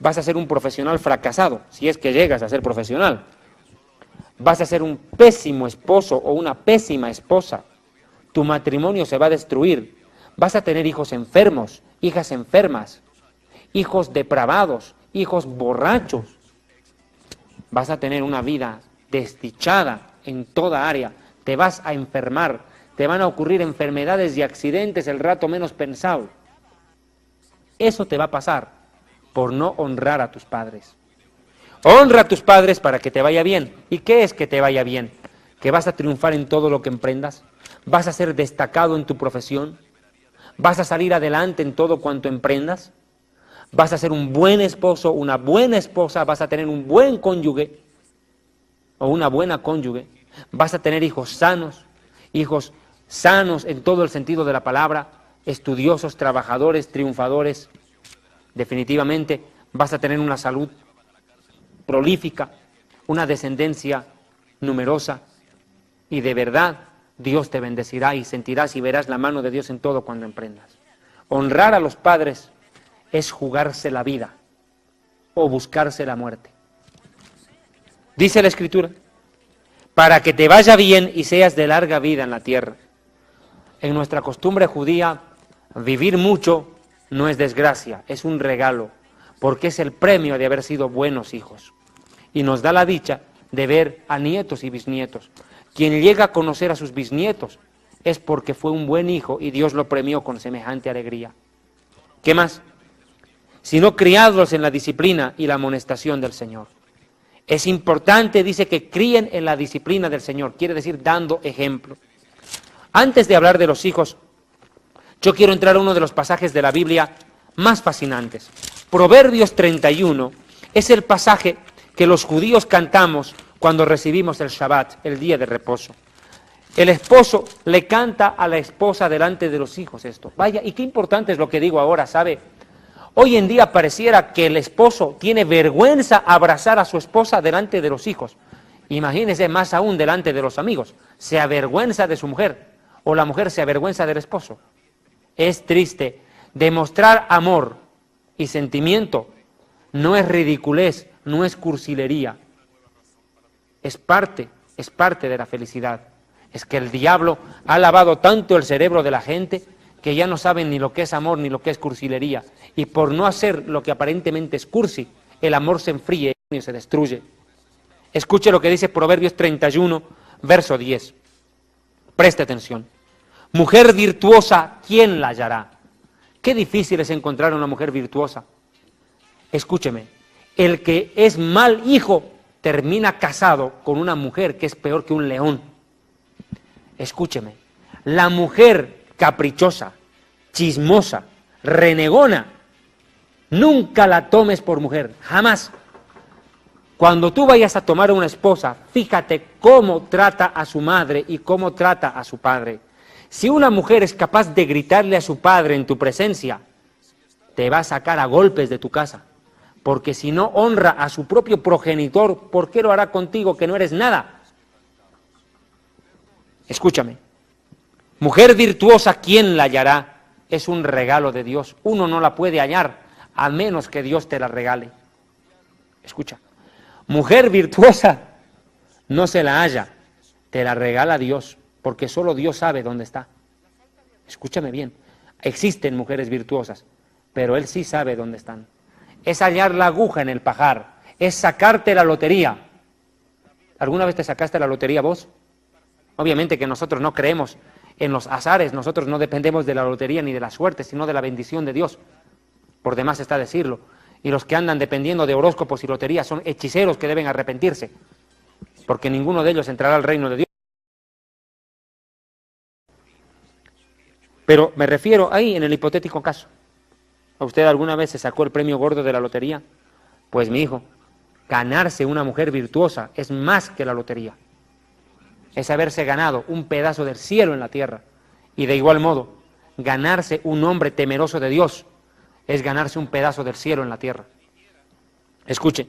vas a ser un profesional fracasado, si es que llegas a ser profesional. Vas a ser un pésimo esposo o una pésima esposa. Tu matrimonio se va a destruir. Vas a tener hijos enfermos, hijas enfermas, hijos depravados, hijos borrachos. Vas a tener una vida desdichada en toda área. Te vas a enfermar, te van a ocurrir enfermedades y accidentes el rato menos pensado. Eso te va a pasar por no honrar a tus padres. Honra a tus padres para que te vaya bien. ¿Y qué es que te vaya bien? ¿Que vas a triunfar en todo lo que emprendas? ¿Vas a ser destacado en tu profesión? ¿Vas a salir adelante en todo cuanto emprendas? ¿Vas a ser un buen esposo, una buena esposa? ¿Vas a tener un buen cónyuge o una buena cónyuge? ¿Vas a tener hijos sanos, hijos sanos en todo el sentido de la palabra, estudiosos, trabajadores, triunfadores. Definitivamente vas a tener una salud prolífica, una descendencia numerosa, y de verdad Dios te bendecirá y sentirás y verás la mano de Dios en todo cuando emprendas. Honrar a los padres es jugarse la vida o buscarse la muerte. Dice la Escritura, para que te vaya bien y seas de larga vida en la tierra. En nuestra costumbre judía, vivir mucho no es desgracia, es un regalo, porque es el premio de haber sido buenos hijos. Y nos da la dicha de ver a nietos y bisnietos. Quien llega a conocer a sus bisnietos es porque fue un buen hijo y Dios lo premió con semejante alegría. ¿Qué más? Sino criados en la disciplina y la amonestación del Señor. Es importante, dice, que críen en la disciplina del Señor, quiere decir dando ejemplo. Antes de hablar de los hijos, yo quiero entrar a uno de los pasajes de la Biblia más fascinantes. Proverbios 31 es el pasaje que los judíos cantamos cuando recibimos el Shabbat, el día de reposo. El esposo le canta a la esposa delante de los hijos esto. Vaya, y qué importante es lo que digo ahora, ¿sabe? Hoy en día pareciera que el esposo tiene vergüenza abrazar a su esposa delante de los hijos. Imagínese más aún delante de los amigos. Se avergüenza de su mujer o la mujer se avergüenza del esposo. Es triste. Demostrar amor y sentimiento no es ridiculez, no es cursilería. Es parte de la felicidad. Es que el diablo ha lavado tanto el cerebro de la gente que ya no saben ni lo que es amor ni lo que es cursilería. Y por no hacer lo que aparentemente es cursi, el amor se enfríe y se destruye. Escuche lo que dice Proverbios 31, verso 10. Preste atención. Mujer virtuosa, ¿quién la hallará? Qué difícil es encontrar una mujer virtuosa. Escúcheme, el que es mal hijo termina casado con una mujer que es peor que un león. Escúcheme, la mujer caprichosa, chismosa, renegona, nunca la tomes por mujer, jamás. Cuando tú vayas a tomar a una esposa, fíjate cómo trata a su madre y cómo trata a su padre. Si una mujer es capaz de gritarle a su padre en tu presencia, te va a sacar a golpes de tu casa. Porque si no honra a su propio progenitor, ¿por qué lo hará contigo que no eres nada? Escúchame. Mujer virtuosa, ¿quién la hallará? Es un regalo de Dios. Uno no la puede hallar a menos que Dios te la regale. Escucha. Mujer virtuosa no se la halla, te la regala Dios, porque solo Dios sabe dónde está. Escúchame bien. Existen mujeres virtuosas, pero Él sí sabe dónde están. Es hallar la aguja en el pajar, es sacarte la lotería. ¿Alguna vez te sacaste la lotería vos? Obviamente que nosotros no creemos en los azares, nosotros no dependemos de la lotería ni de la suerte, sino de la bendición de Dios. Por demás está decirlo. Y los que andan dependiendo de horóscopos y loterías son hechiceros que deben arrepentirse, porque ninguno de ellos entrará al reino de Dios. Pero me refiero ahí en el hipotético caso. ¿A usted alguna vez se sacó el premio gordo de la lotería? Pues mi hijo, ganarse una mujer virtuosa es más que la lotería. Es haberse ganado un pedazo del cielo en la tierra. Y de igual modo, ganarse un hombre temeroso de Dios es ganarse un pedazo del cielo en la tierra. Escuche,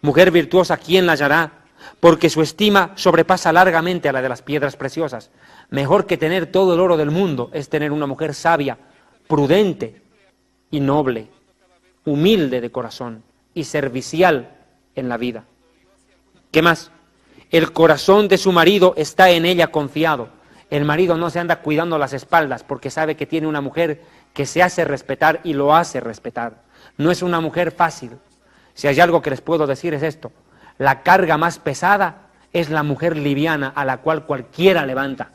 mujer virtuosa, ¿quién la hallará? Porque su estima sobrepasa largamente a la de las piedras preciosas. Mejor que tener todo el oro del mundo es tener una mujer sabia, prudente y noble, humilde de corazón y servicial en la vida. ¿Qué más? El corazón de su marido está en ella confiado. El marido no se anda cuidando las espaldas porque sabe que tiene una mujer que se hace respetar y lo hace respetar. No es una mujer fácil. Si hay algo que les puedo decir es esto: la carga más pesada es la mujer liviana a la cual cualquiera levanta.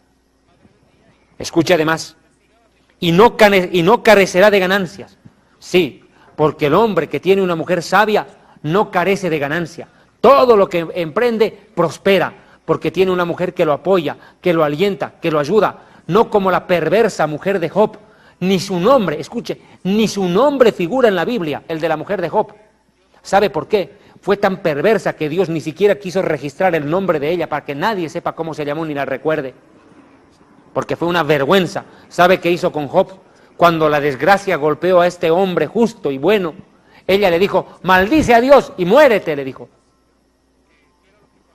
Escuche además, y no carecerá de ganancias. Sí, porque el hombre que tiene una mujer sabia no carece de ganancia. Todo lo que emprende prospera, porque tiene una mujer que lo apoya, que lo alienta, que lo ayuda. No como la perversa mujer de Job. Ni su nombre, escuche, ni su nombre figura en la Biblia, el de la mujer de Job. ¿Sabe por qué? Fue tan perversa que Dios ni siquiera quiso registrar el nombre de ella para que nadie sepa cómo se llamó ni la recuerde. porque fue una vergüenza. ¿Sabe qué hizo con Job? Cuando la desgracia golpeó a este hombre justo y bueno, ella le dijo, maldice a Dios y muérete, le dijo.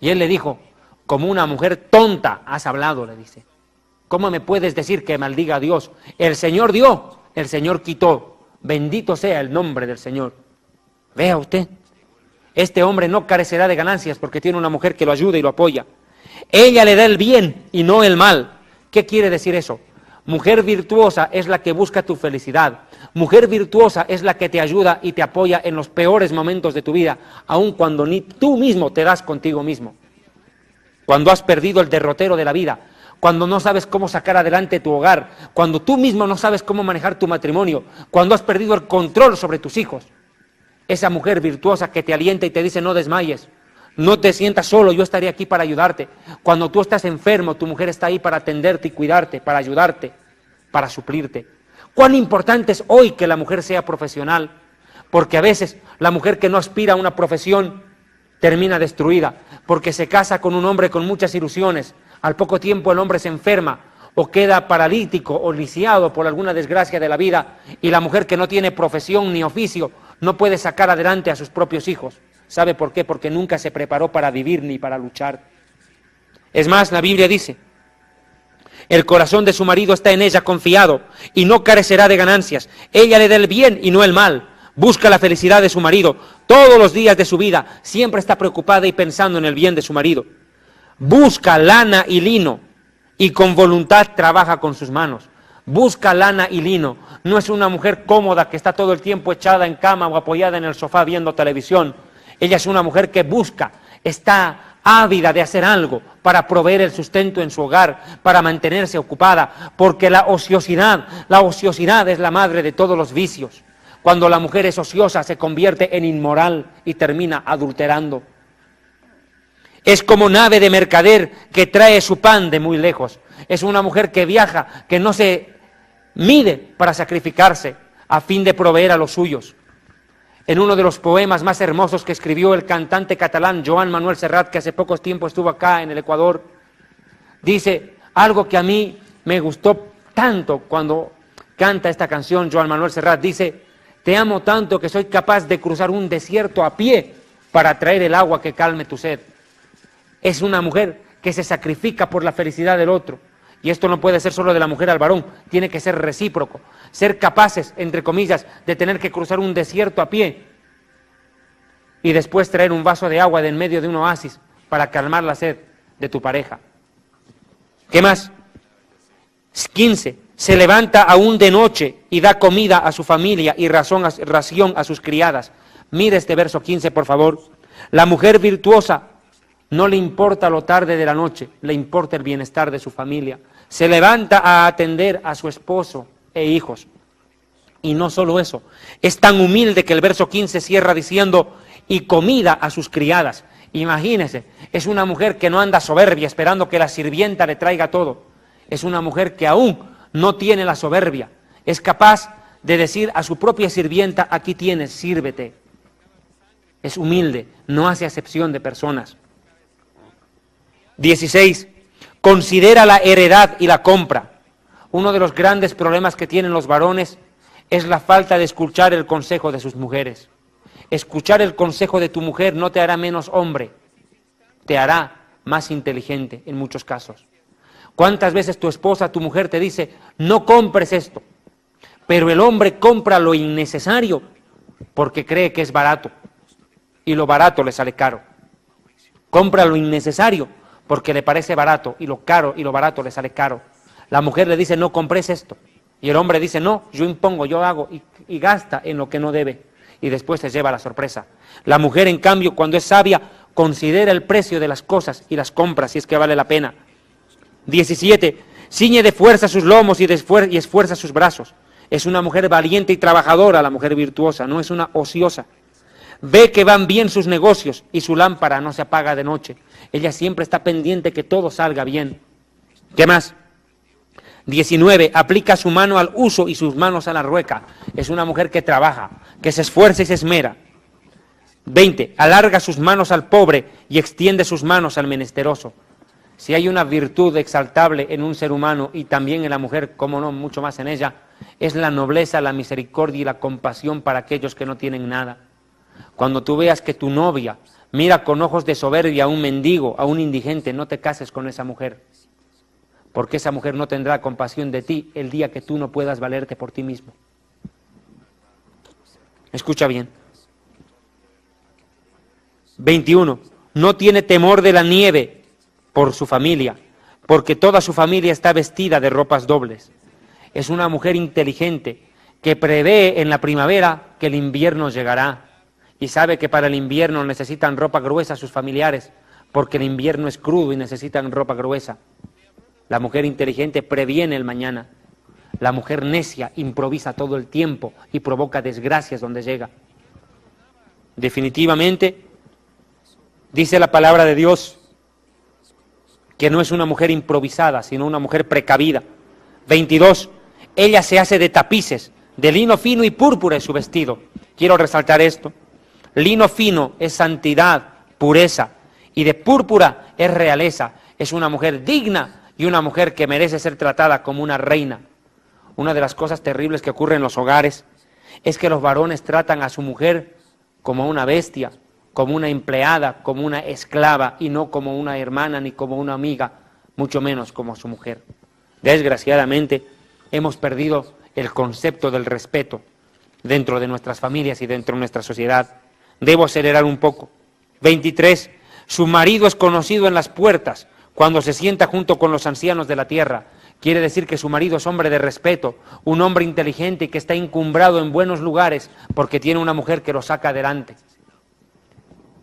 Y él le dijo, como una mujer tonta has hablado, le dice. ¿Cómo me puedes decir que maldiga a Dios? El Señor dio, el Señor quitó. Bendito sea el nombre del Señor. Vea usted, este hombre no carecerá de ganancias porque tiene una mujer que lo ayuda y lo apoya. Ella le da el bien y no el mal. ¿Qué quiere decir eso? Mujer virtuosa es la que busca tu felicidad. Mujer virtuosa es la que te ayuda y te apoya en los peores momentos de tu vida, aun cuando ni tú mismo te das contigo mismo. Cuando has perdido el derrotero de la vida, cuando no sabes cómo sacar adelante tu hogar, cuando tú mismo no sabes cómo manejar tu matrimonio, cuando has perdido el control sobre tus hijos. Esa mujer virtuosa que te alienta y te dice no desmayes, no te sientas solo, yo estaré aquí para ayudarte. Cuando tú estás enfermo, tu mujer está ahí para atenderte y cuidarte, para ayudarte, para suplirte. Cuán importante es hoy que la mujer sea profesional, porque a veces la mujer que no aspira a una profesión termina destruida, porque se casa con un hombre con muchas ilusiones, al poco tiempo el hombre se enferma o queda paralítico o lisiado por alguna desgracia de la vida, y la mujer que no tiene profesión ni oficio no puede sacar adelante a sus propios hijos. ¿Sabe por qué? Porque nunca se preparó para vivir ni para luchar. Es más, la Biblia dice, el corazón de su marido está en ella confiado y no carecerá de ganancias. Ella le da el bien y no el mal. Busca la felicidad de su marido todos los días de su vida. Siempre está preocupada y pensando en el bien de su marido. Busca lana y lino y con voluntad trabaja con sus manos. Busca lana y lino. No es una mujer cómoda que está todo el tiempo echada en cama o apoyada en el sofá viendo televisión. Ella es una mujer que busca, está ávida de hacer algo para proveer el sustento en su hogar, para mantenerse ocupada, porque la ociosidad es la madre de todos los vicios. Cuando la mujer es ociosa se convierte en inmoral y termina adulterando. Es como nave de mercader que trae su pan de muy lejos. Es una mujer que viaja, que no se mide para sacrificarse a fin de proveer a los suyos. En uno de los poemas más hermosos que escribió el cantante catalán Joan Manuel Serrat, que hace poco tiempo estuvo acá en el Ecuador, dice algo que a mí me gustó tanto cuando canta esta canción. Joan Manuel Serrat dice, te amo tanto que soy capaz de cruzar un desierto a pie para traer el agua que calme tu sed. Es una mujer que se sacrifica por la felicidad del otro. Y esto no puede ser solo de la mujer al varón, tiene que ser recíproco. Ser capaces, entre comillas, de tener que cruzar un desierto a pie y después traer un vaso de agua de en medio de un oasis para calmar la sed de tu pareja. ¿Qué más? 15. Se levanta aún de noche y da comida a su familia y ración a sus criadas. Mire este verso 15, por favor. La mujer virtuosa no le importa lo tarde de la noche, le importa el bienestar de su familia. Se levanta a atender a su esposo e hijos. Y no solo eso, es tan humilde que el verso 15 cierra diciendo, y comida a sus criadas. Imagínese, es una mujer que no anda soberbia esperando que la sirvienta le traiga todo. Es una mujer que aún no tiene la soberbia. Es capaz de decir a su propia sirvienta, aquí tienes, sírvete. Es humilde, no hace acepción de personas. 16. Considera la heredad y la compra. Uno de los grandes problemas que tienen los varones es la falta de escuchar el consejo de sus mujeres. Escuchar el consejo de tu mujer no te hará menos hombre, te hará más inteligente en muchos casos. ¿Cuántas veces tu esposa, tu mujer te dice, no compres esto? Pero el hombre compra lo innecesario porque cree que es barato y lo barato le sale caro. Compra lo innecesario porque le parece barato y lo caro y lo barato le sale caro. La mujer le dice, no compres esto. Y el hombre dice, no, yo impongo, yo hago y gasta en lo que no debe. Y después se lleva la sorpresa. La mujer, en cambio, cuando es sabia, considera el precio de las cosas y las compra si es que vale la pena. 17. Ciñe de fuerza sus lomos y esfuerza sus brazos. Es una mujer valiente y trabajadora, la mujer virtuosa, no es una ociosa. Ve que van bien sus negocios y su lámpara no se apaga de noche. Ella siempre está pendiente que todo salga bien. ¿Qué más? 19. Aplica su mano al uso y sus manos a la rueca. Es una mujer que trabaja, que se esfuerza y se esmera. 20. Alarga sus manos al pobre y extiende sus manos al menesteroso. Si hay una virtud exaltable en un ser humano y también en la mujer, cómo no, mucho más en ella, es la nobleza, la misericordia y la compasión para aquellos que no tienen nada. Cuando tú veas que tu novia mira con ojos de soberbia a un mendigo, a un indigente, no te cases con esa mujer, porque esa mujer no tendrá compasión de ti el día que tú no puedas valerte por ti mismo. Escucha bien. 21. No tiene temor de la nieve por su familia, porque toda su familia está vestida de ropas dobles. Es una mujer inteligente que prevé en la primavera que el invierno llegará y sabe que para el invierno necesitan ropa gruesa sus familiares, porque el invierno es crudo y necesitan ropa gruesa. La mujer inteligente previene el mañana. La mujer necia improvisa todo el tiempo y provoca desgracias donde llega. Definitivamente, dice la palabra de Dios que no es una mujer improvisada, sino una mujer precavida. 22. Ella se hace de tapices, de lino fino y púrpura es su vestido. Quiero resaltar esto. Lino fino es santidad, pureza, y de púrpura es realeza. Es una mujer digna y una mujer que merece ser tratada como una reina. Una de las cosas terribles que ocurre en los hogares es que los varones tratan a su mujer como una bestia, como una empleada, como una esclava, y no como una hermana ni como una amiga, mucho menos como su mujer. Desgraciadamente, hemos perdido el concepto del respeto dentro de nuestras familias y dentro de nuestra sociedad. Debo acelerar un poco. 23. Su marido es conocido en las puertas cuando se sienta junto con los ancianos de la tierra. Quiere decir que su marido es hombre de respeto, un hombre inteligente y que está encumbrado en buenos lugares porque tiene una mujer que lo saca adelante.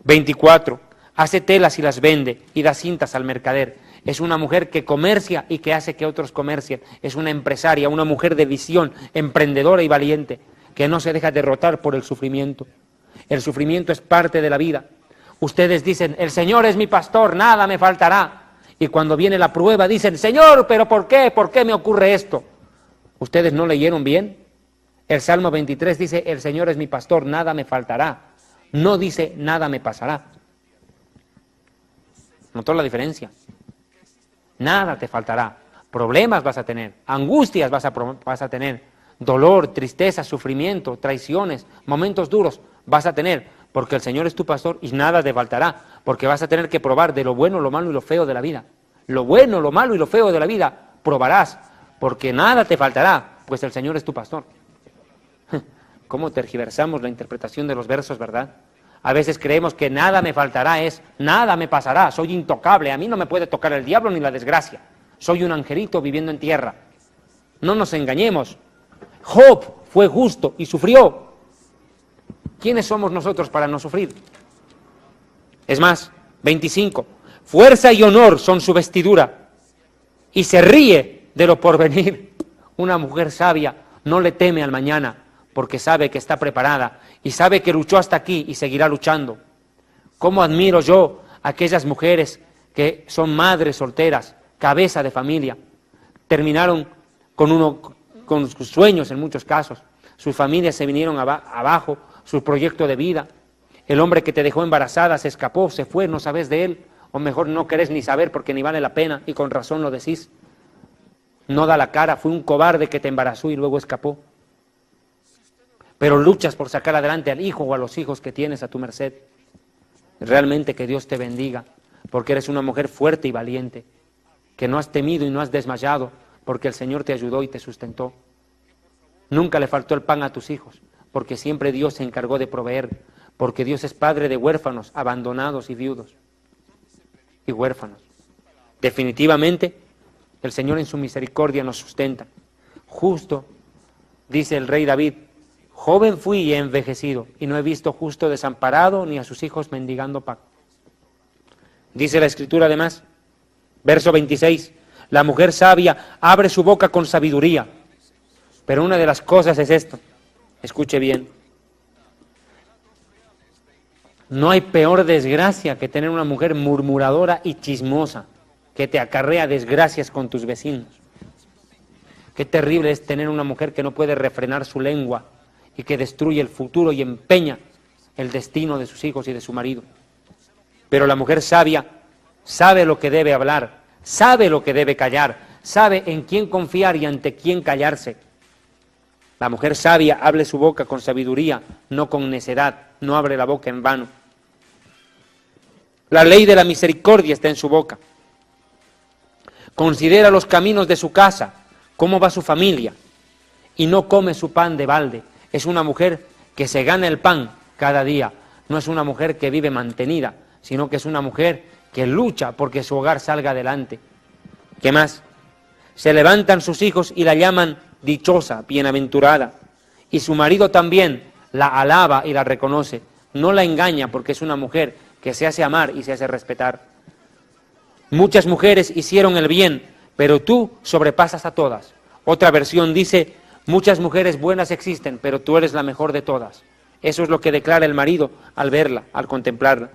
24. Hace telas y las vende y da cintas al mercader. Es una mujer que comercia y que hace que otros comercien. Es una empresaria, una mujer de visión, emprendedora y valiente, que no se deja derrotar por el sufrimiento. El sufrimiento es parte de la vida. Ustedes dicen, el Señor es mi pastor, nada me faltará. Y cuando viene la prueba dicen, Señor, ¿pero por qué? ¿Por qué me ocurre esto? ¿Ustedes no leyeron bien? El Salmo 23 dice, el Señor es mi pastor, nada me faltará. No dice, nada me pasará. ¿Notó la diferencia? Nada te faltará. Problemas vas a tener, angustias vas a tener, dolor, tristeza, sufrimiento, traiciones, momentos duros vas a tener, porque el Señor es tu pastor y nada te faltará, porque vas a tener que probar de lo bueno, lo malo y lo feo de la vida. Lo bueno, lo malo y lo feo de la vida probarás, porque nada te faltará, pues el Señor es tu pastor. ¿Cómo tergiversamos la interpretación de los versos, verdad? A veces creemos que nada me faltará es, nada me pasará, soy intocable, a mí no me puede tocar el diablo ni la desgracia. Soy un angelito viviendo en tierra. No nos engañemos. Job fue justo y sufrió. ¿Quiénes somos nosotros para no sufrir? Es más, 25. Fuerza y honor son su vestidura y se ríe de lo porvenir. Una mujer sabia no le teme al mañana porque sabe que está preparada y sabe que luchó hasta aquí y seguirá luchando. ¿Cómo admiro yo a aquellas mujeres que son madres solteras, cabeza de familia? Terminaron con sus sueños en muchos casos. Sus familias se vinieron abajo, su proyecto de vida. El hombre que te dejó embarazada se escapó, se fue, no sabes de él, o mejor no querés ni saber porque ni vale la pena y con razón lo decís. No da la cara, fue un cobarde que te embarazó y luego escapó. Pero luchas por sacar adelante al hijo o a los hijos que tienes a tu merced. Realmente que Dios te bendiga, porque eres una mujer fuerte y valiente, que no has temido y no has desmayado, porque el Señor te ayudó y te sustentó. Nunca le faltó el pan a tus hijos, porque siempre Dios se encargó de proveer, porque Dios es padre de huérfanos, abandonados y viudos, y huérfanos. Definitivamente, el Señor en su misericordia nos sustenta. Justo, dice el rey David, joven fui y he envejecido, y no he visto justo desamparado ni a sus hijos mendigando pan. Dice la Escritura además, verso 26, la mujer sabia abre su boca con sabiduría, pero una de las cosas es esto, escuche bien, no hay peor desgracia que tener una mujer murmuradora y chismosa, que te acarrea desgracias con tus vecinos. Qué terrible es tener una mujer que no puede refrenar su lengua y que destruye el futuro y empeña el destino de sus hijos y de su marido. Pero la mujer sabia sabe lo que debe hablar, sabe lo que debe callar, sabe en quién confiar y ante quién callarse. La mujer sabia abre su boca con sabiduría, no con necedad, no abre la boca en vano. La ley de la misericordia está en su boca. Considera los caminos de su casa, cómo va su familia, y no come su pan de balde. Es una mujer que se gana el pan cada día, no es una mujer que vive mantenida, sino que es una mujer que lucha porque su hogar salga adelante. ¿Qué más? Se levantan sus hijos y la llaman dichosa, bienaventurada, y su marido también la alaba y la reconoce, no la engaña porque es una mujer que se hace amar y se hace respetar. Muchas mujeres hicieron el bien, pero tú sobrepasas a todas. Otra versión dice, muchas mujeres buenas existen, pero tú eres la mejor de todas. Eso es lo que declara el marido al verla, al contemplarla.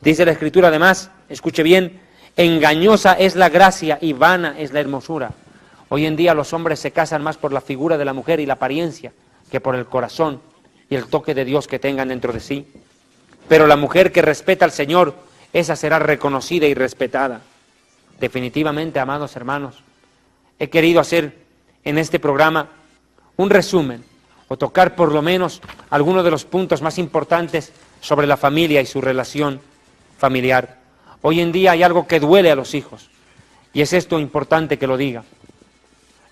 Dice la Escritura además, escuche bien, engañosa es la gracia y vana es la hermosura. Hoy en día los hombres se casan más por la figura de la mujer y la apariencia que por el corazón y el toque de Dios que tengan dentro de sí. Pero la mujer que respeta al Señor, esa será reconocida y respetada. Definitivamente, amados hermanos, he querido hacer en este programa un resumen o tocar por lo menos algunos de los puntos más importantes sobre la familia y su relación familiar. Hoy en día hay algo que duele a los hijos y es esto importante que lo diga.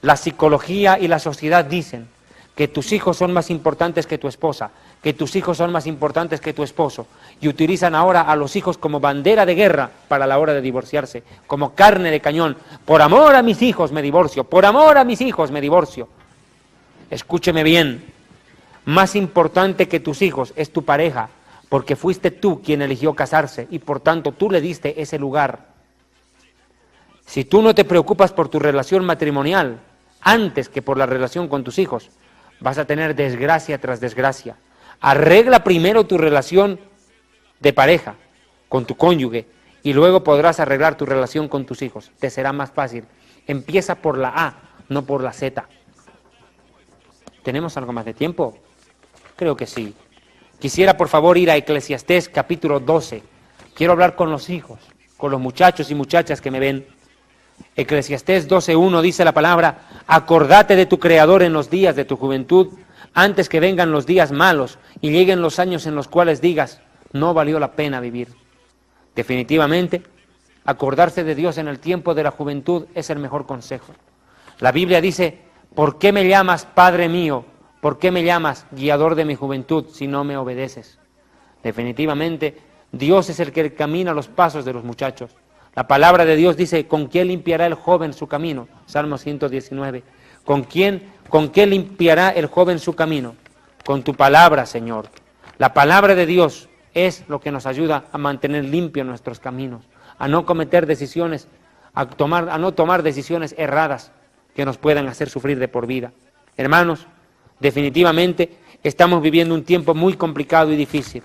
La psicología y la sociedad dicen que tus hijos son más importantes que tu esposa, que tus hijos son más importantes que tu esposo, y utilizan ahora a los hijos como bandera de guerra para la hora de divorciarse, como carne de cañón. Por amor a mis hijos me divorcio, por amor a mis hijos me divorcio. Escúcheme bien, más importante que tus hijos es tu pareja, porque fuiste tú quien eligió casarse y por tanto tú le diste ese lugar. Si tú no te preocupas por tu relación matrimonial antes que por la relación con tus hijos, vas a tener desgracia tras desgracia. Arregla primero tu relación de pareja con tu cónyuge y luego podrás arreglar tu relación con tus hijos. Te será más fácil. Empieza por la A, no por la Z. ¿Tenemos algo más de tiempo? Creo que sí. Quisiera por favor ir a Eclesiastés capítulo 12. Quiero hablar con los hijos, con los muchachos y muchachas que me ven. Eclesiastés 12:1 dice la palabra, acordate de tu Creador en los días de tu juventud, antes que vengan los días malos y lleguen los años en los cuales digas, no valió la pena vivir. Definitivamente, acordarse de Dios en el tiempo de la juventud es el mejor consejo. La Biblia dice, ¿por qué me llamas Padre mío? ¿Por qué me llamas guiador de mi juventud si no me obedeces? Definitivamente, Dios es el que camina los pasos de los muchachos. La palabra de Dios dice, ¿con quién limpiará el joven su camino? Salmo 119. ¿Con qué limpiará el joven su camino? Con tu palabra, Señor. La palabra de Dios es lo que nos ayuda a mantener limpios nuestros caminos, a no cometer decisiones, a no tomar decisiones erradas que nos puedan hacer sufrir de por vida. Hermanos, definitivamente estamos viviendo un tiempo muy complicado y difícil,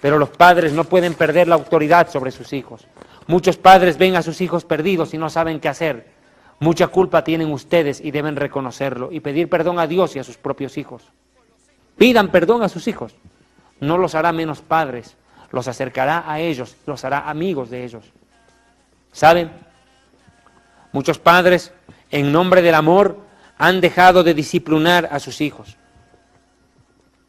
pero los padres no pueden perder la autoridad sobre sus hijos. Muchos padres ven a sus hijos perdidos y no saben qué hacer. Mucha culpa tienen ustedes y deben reconocerlo y pedir perdón a Dios y a sus propios hijos. Pidan perdón a sus hijos. No los hará menos padres, los acercará a ellos, los hará amigos de ellos. ¿Saben? Muchos padres, en nombre del amor, han dejado de disciplinar a sus hijos.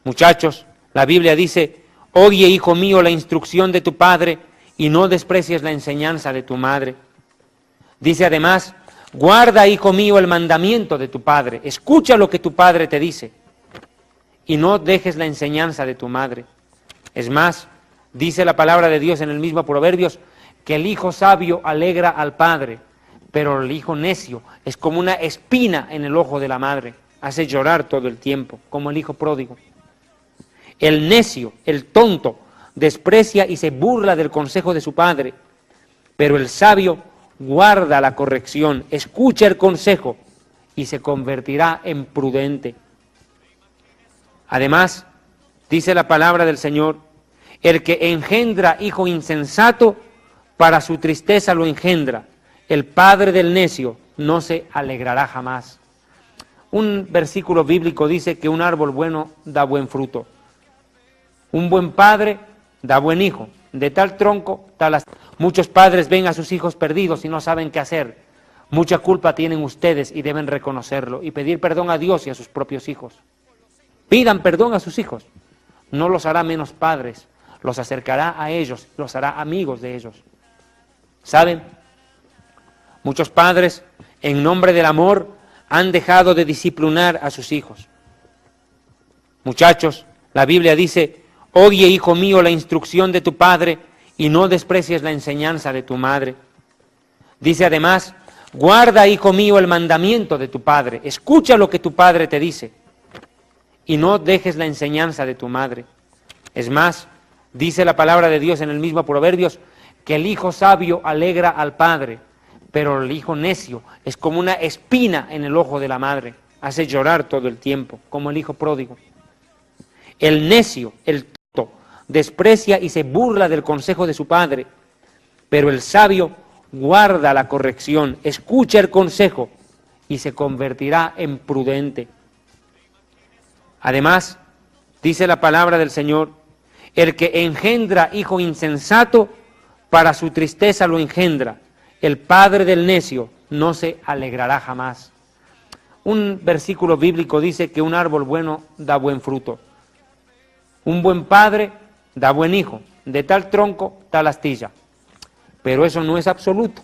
Muchachos, la Biblia dice, oye, hijo mío, la instrucción de tu padre y no desprecies la enseñanza de tu madre. Dice además, guarda, hijo mío, el mandamiento de tu padre. Escucha lo que tu padre te dice y no dejes la enseñanza de tu madre. Es más, dice la palabra de Dios en el mismo Proverbios, que el hijo sabio alegra al padre, pero el hijo necio es como una espina en el ojo de la madre, hace llorar todo el tiempo, como el hijo pródigo. El necio, el tonto, desprecia y se burla del consejo de su padre, pero el sabio guarda la corrección, escucha el consejo y se convertirá en prudente. Además, dice la palabra del Señor, el que engendra hijo insensato, para su tristeza lo engendra. El padre del necio no se alegrará jamás. Un versículo bíblico dice que un árbol bueno da buen fruto. Un buen padre da buen hijo, de tal tronco, tal astilla. Muchos padres ven a sus hijos perdidos y no saben qué hacer. Mucha culpa tienen ustedes y deben reconocerlo y pedir perdón a Dios y a sus propios hijos. Pidan perdón a sus hijos. No los hará menos padres, los acercará a ellos, los hará amigos de ellos. ¿Saben? Muchos padres, en nombre del amor, han dejado de disciplinar a sus hijos. Muchachos, la Biblia dice: oye, hijo mío, la instrucción de tu padre y no desprecies la enseñanza de tu madre. Dice además: guarda, hijo mío, el mandamiento de tu padre. Escucha lo que tu padre te dice y no dejes la enseñanza de tu madre. Es más, dice la palabra de Dios en el mismo Proverbios que el hijo sabio alegra al padre, pero el hijo necio es como una espina en el ojo de la madre, hace llorar todo el tiempo, como el hijo pródigo. El necio, el tonto, desprecia y se burla del consejo de su padre, pero el sabio guarda la corrección, escucha el consejo y se convertirá en prudente. Además, dice la palabra del Señor: el que engendra hijo insensato, para su tristeza lo engendra. El padre del necio no se alegrará jamás. Un versículo bíblico dice que un árbol bueno da buen fruto. Un buen padre da buen hijo. De tal tronco, tal astilla. Pero eso no es absoluto.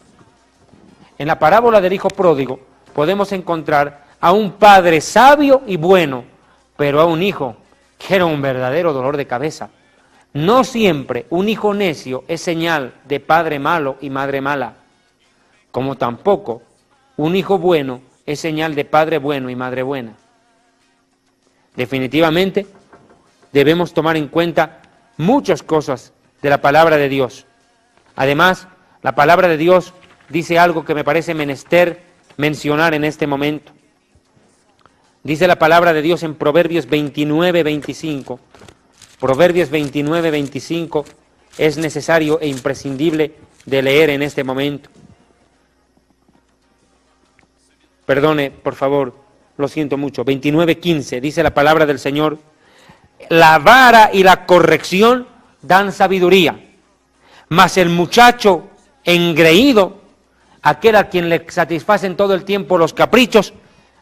En la parábola del hijo pródigo podemos encontrar a un padre sabio y bueno, pero a un hijo que era un verdadero dolor de cabeza. No siempre un hijo necio es señal de padre malo y madre mala, como tampoco un hijo bueno es señal de padre bueno y madre buena. Definitivamente debemos tomar en cuenta muchas cosas de la palabra de Dios. Además, la palabra de Dios dice algo que me parece menester mencionar en este momento. Dice la palabra de Dios en Proverbios 29:25. Proverbios 29:25 es necesario e imprescindible de leer en este momento. Perdone, por favor, lo siento mucho. 29:15 dice la palabra del Señor: la vara y la corrección dan sabiduría, mas el muchacho engreído, aquel a quien le satisfacen todo el tiempo los caprichos,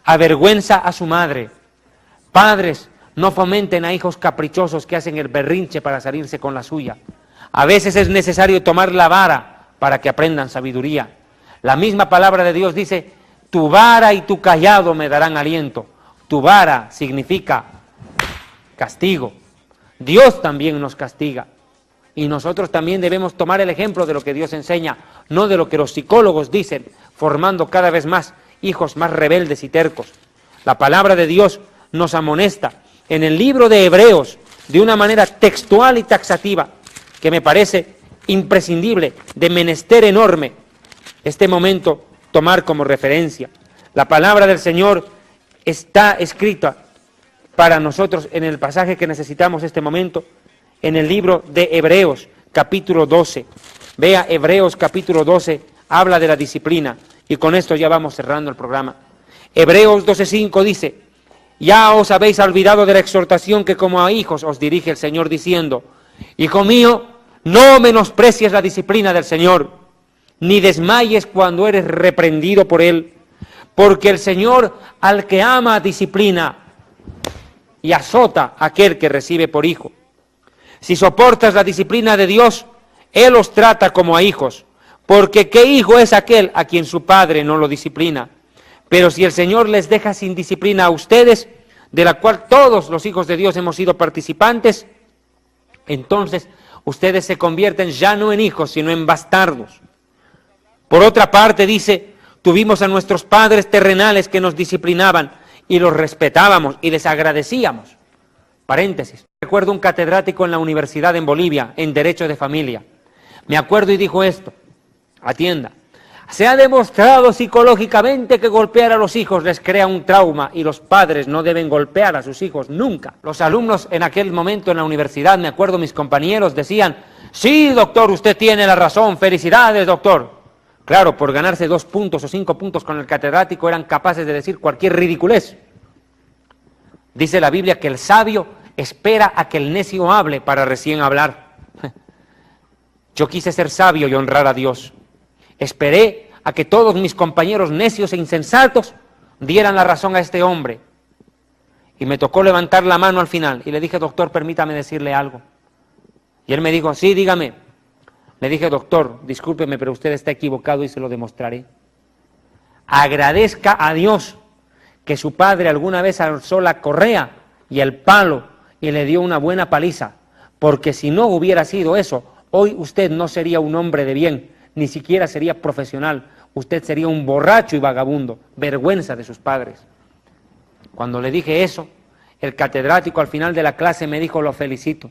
avergüenza a su madre. Padres, no fomenten a hijos caprichosos que hacen el berrinche para salirse con la suya. A veces es necesario tomar la vara para que aprendan sabiduría. La misma palabra de Dios dice: tu vara y tu cayado me darán aliento. Tu vara significa castigo. Dios también nos castiga. Y nosotros también debemos tomar el ejemplo de lo que Dios enseña, no de lo que los psicólogos dicen, formando cada vez más hijos más rebeldes y tercos. La palabra de Dios nos amonesta en el libro de Hebreos de una manera textual y taxativa que me parece imprescindible, de menester enorme, este momento tomar como referencia. La palabra del Señor está escrita para nosotros en el pasaje que necesitamos este momento, en el libro de Hebreos, capítulo 12. Vea, Hebreos, capítulo 12, habla de la disciplina, y con esto ya vamos cerrando el programa. Hebreos 12:5 dice: ya os habéis olvidado de la exhortación que como a hijos os dirige el Señor, diciendo: hijo mío, no menosprecies la disciplina del Señor, ni desmayes cuando eres reprendido por Él, porque el Señor al que ama disciplina y azota a aquel que recibe por hijo. Si soportas la disciplina de Dios, Él os trata como a hijos, porque ¿qué hijo es aquel a quien su padre no lo disciplina? Pero si el Señor les deja sin disciplina a ustedes, de la cual todos los hijos de Dios hemos sido participantes, entonces ustedes se convierten ya no en hijos, sino en bastardos. Por otra parte dice: tuvimos a nuestros padres terrenales que nos disciplinaban y los respetábamos y les agradecíamos. Paréntesis. Recuerdo un catedrático en la universidad en Bolivia, en Derecho de Familia. Me acuerdo y dijo esto: atienda, se ha demostrado psicológicamente que golpear a los hijos les crea un trauma y los padres no deben golpear a sus hijos nunca. Los alumnos en aquel momento en la universidad, me acuerdo, mis compañeros decían: sí, doctor, usted tiene la razón, felicidades, doctor. Claro, por ganarse 2 puntos o 5 puntos con el catedrático eran capaces de decir cualquier ridiculez. Dice la Biblia que el sabio espera a que el necio hable para recién hablar. Yo quise ser sabio y honrar a Dios. Esperé a que todos mis compañeros necios e insensatos dieran la razón a este hombre. Y me tocó levantar la mano al final. Y le dije, doctor, permítame decirle algo. Y él me dijo, sí, dígame. Le dije, doctor, discúlpeme, pero usted está equivocado y se lo demostraré. Agradezca a Dios que su padre alguna vez alzó la correa y el palo y le dio una buena paliza. Porque si no hubiera sido eso, hoy usted no sería un hombre de bien, ni siquiera sería profesional. Usted sería un borracho y vagabundo, vergüenza de sus padres. Cuando le dije eso, el catedrático al final de la clase me dijo, lo felicito,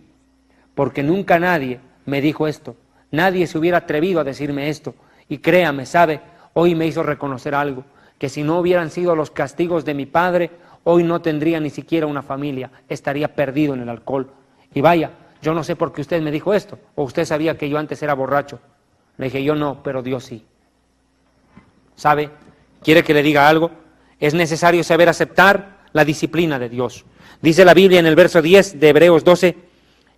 porque nunca nadie me dijo esto. Nadie se hubiera atrevido a decirme esto. Y créame, sabe, hoy me hizo reconocer algo, que si no hubieran sido los castigos de mi padre, hoy no tendría ni siquiera una familia, estaría perdido en el alcohol. Y vaya, yo no sé por qué usted me dijo esto, o usted sabía que yo antes era borracho. Le dije, yo no, pero Dios sí. ¿Sabe? ¿Quiere que le diga algo? Es necesario saber aceptar la disciplina de Dios. Dice la Biblia en el verso 10 de Hebreos 12,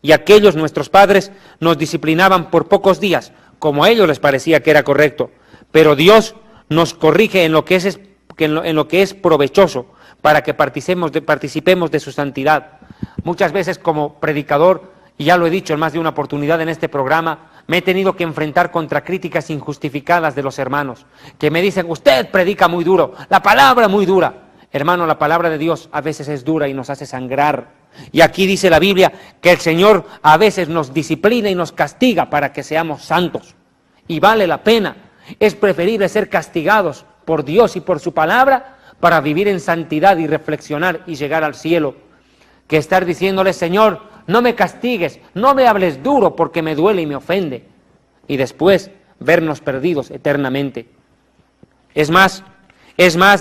y aquellos nuestros padres nos disciplinaban por pocos días, como a ellos les parecía que era correcto, pero Dios nos corrige en lo que es provechoso, para que participemos de su santidad. Muchas veces como predicador, y ya lo he dicho en más de una oportunidad en este programa, me he tenido que enfrentar contra críticas injustificadas de los hermanos, que me dicen, usted predica muy duro, la palabra muy dura. Hermano, la palabra de Dios a veces es dura y nos hace sangrar. Y aquí dice la Biblia que el Señor a veces nos disciplina y nos castiga para que seamos santos. Y vale la pena. Es preferible ser castigados por Dios y por su palabra para vivir en santidad y reflexionar y llegar al cielo, que estar diciéndole, Señor, no me castigues, no me hables duro porque me duele y me ofende. Y después vernos perdidos eternamente. Es más,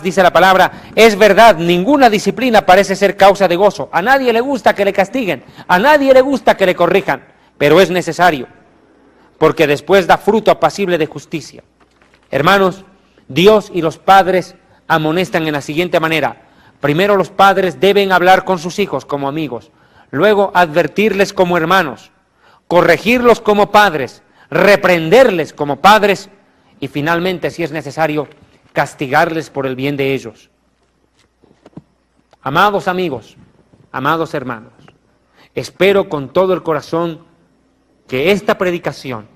dice la palabra, es verdad, ninguna disciplina parece ser causa de gozo. A nadie le gusta que le castiguen, a nadie le gusta que le corrijan, pero es necesario, porque después da fruto apacible de justicia. Hermanos, Dios y los padres amonestan en la siguiente manera. Primero, los padres deben hablar con sus hijos como amigos, luego advertirles como hermanos, corregirlos como padres, reprenderles como padres y finalmente, si es necesario, castigarles por el bien de ellos. Amados amigos, amados hermanos, espero con todo el corazón que esta predicación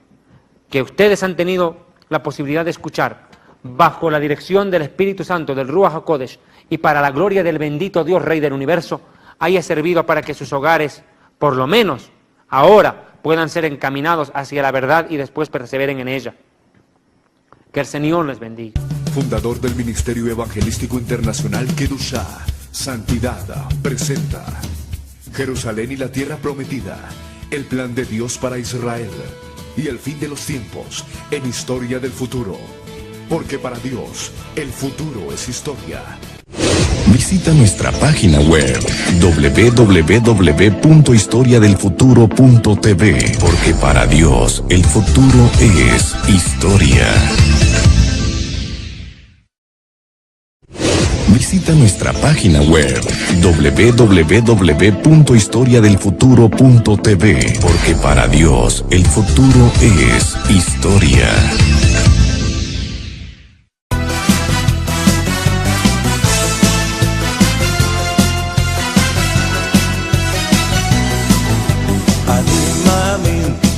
que ustedes han tenido la posibilidad de escuchar bajo la dirección del Espíritu Santo, del Ruach HaKodesh, y para la gloria del bendito Dios Rey del Universo, haya servido para que sus hogares, por lo menos ahora, puedan ser encaminados hacia la verdad y después perseveren en ella. Que el Señor les bendiga. Fundador del Ministerio Evangelístico Internacional Kedushá, Santidad, presenta Jerusalén y la Tierra Prometida, el plan de Dios para Israel y el fin de los tiempos en Historia del Futuro. Porque para Dios, el futuro es historia. Visita nuestra página web www.historiadelfuturo.tv, porque para Dios el futuro es historia. Visita nuestra página web www.historiadelfuturo.tv, porque para Dios el futuro es historia.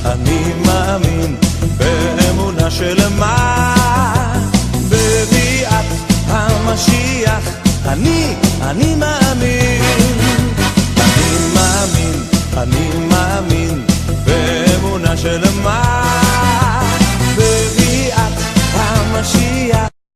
אני מאמין באמונה שלמה בביאת המשיח. אני מאמין באמונה שלמה בביאת המשיח.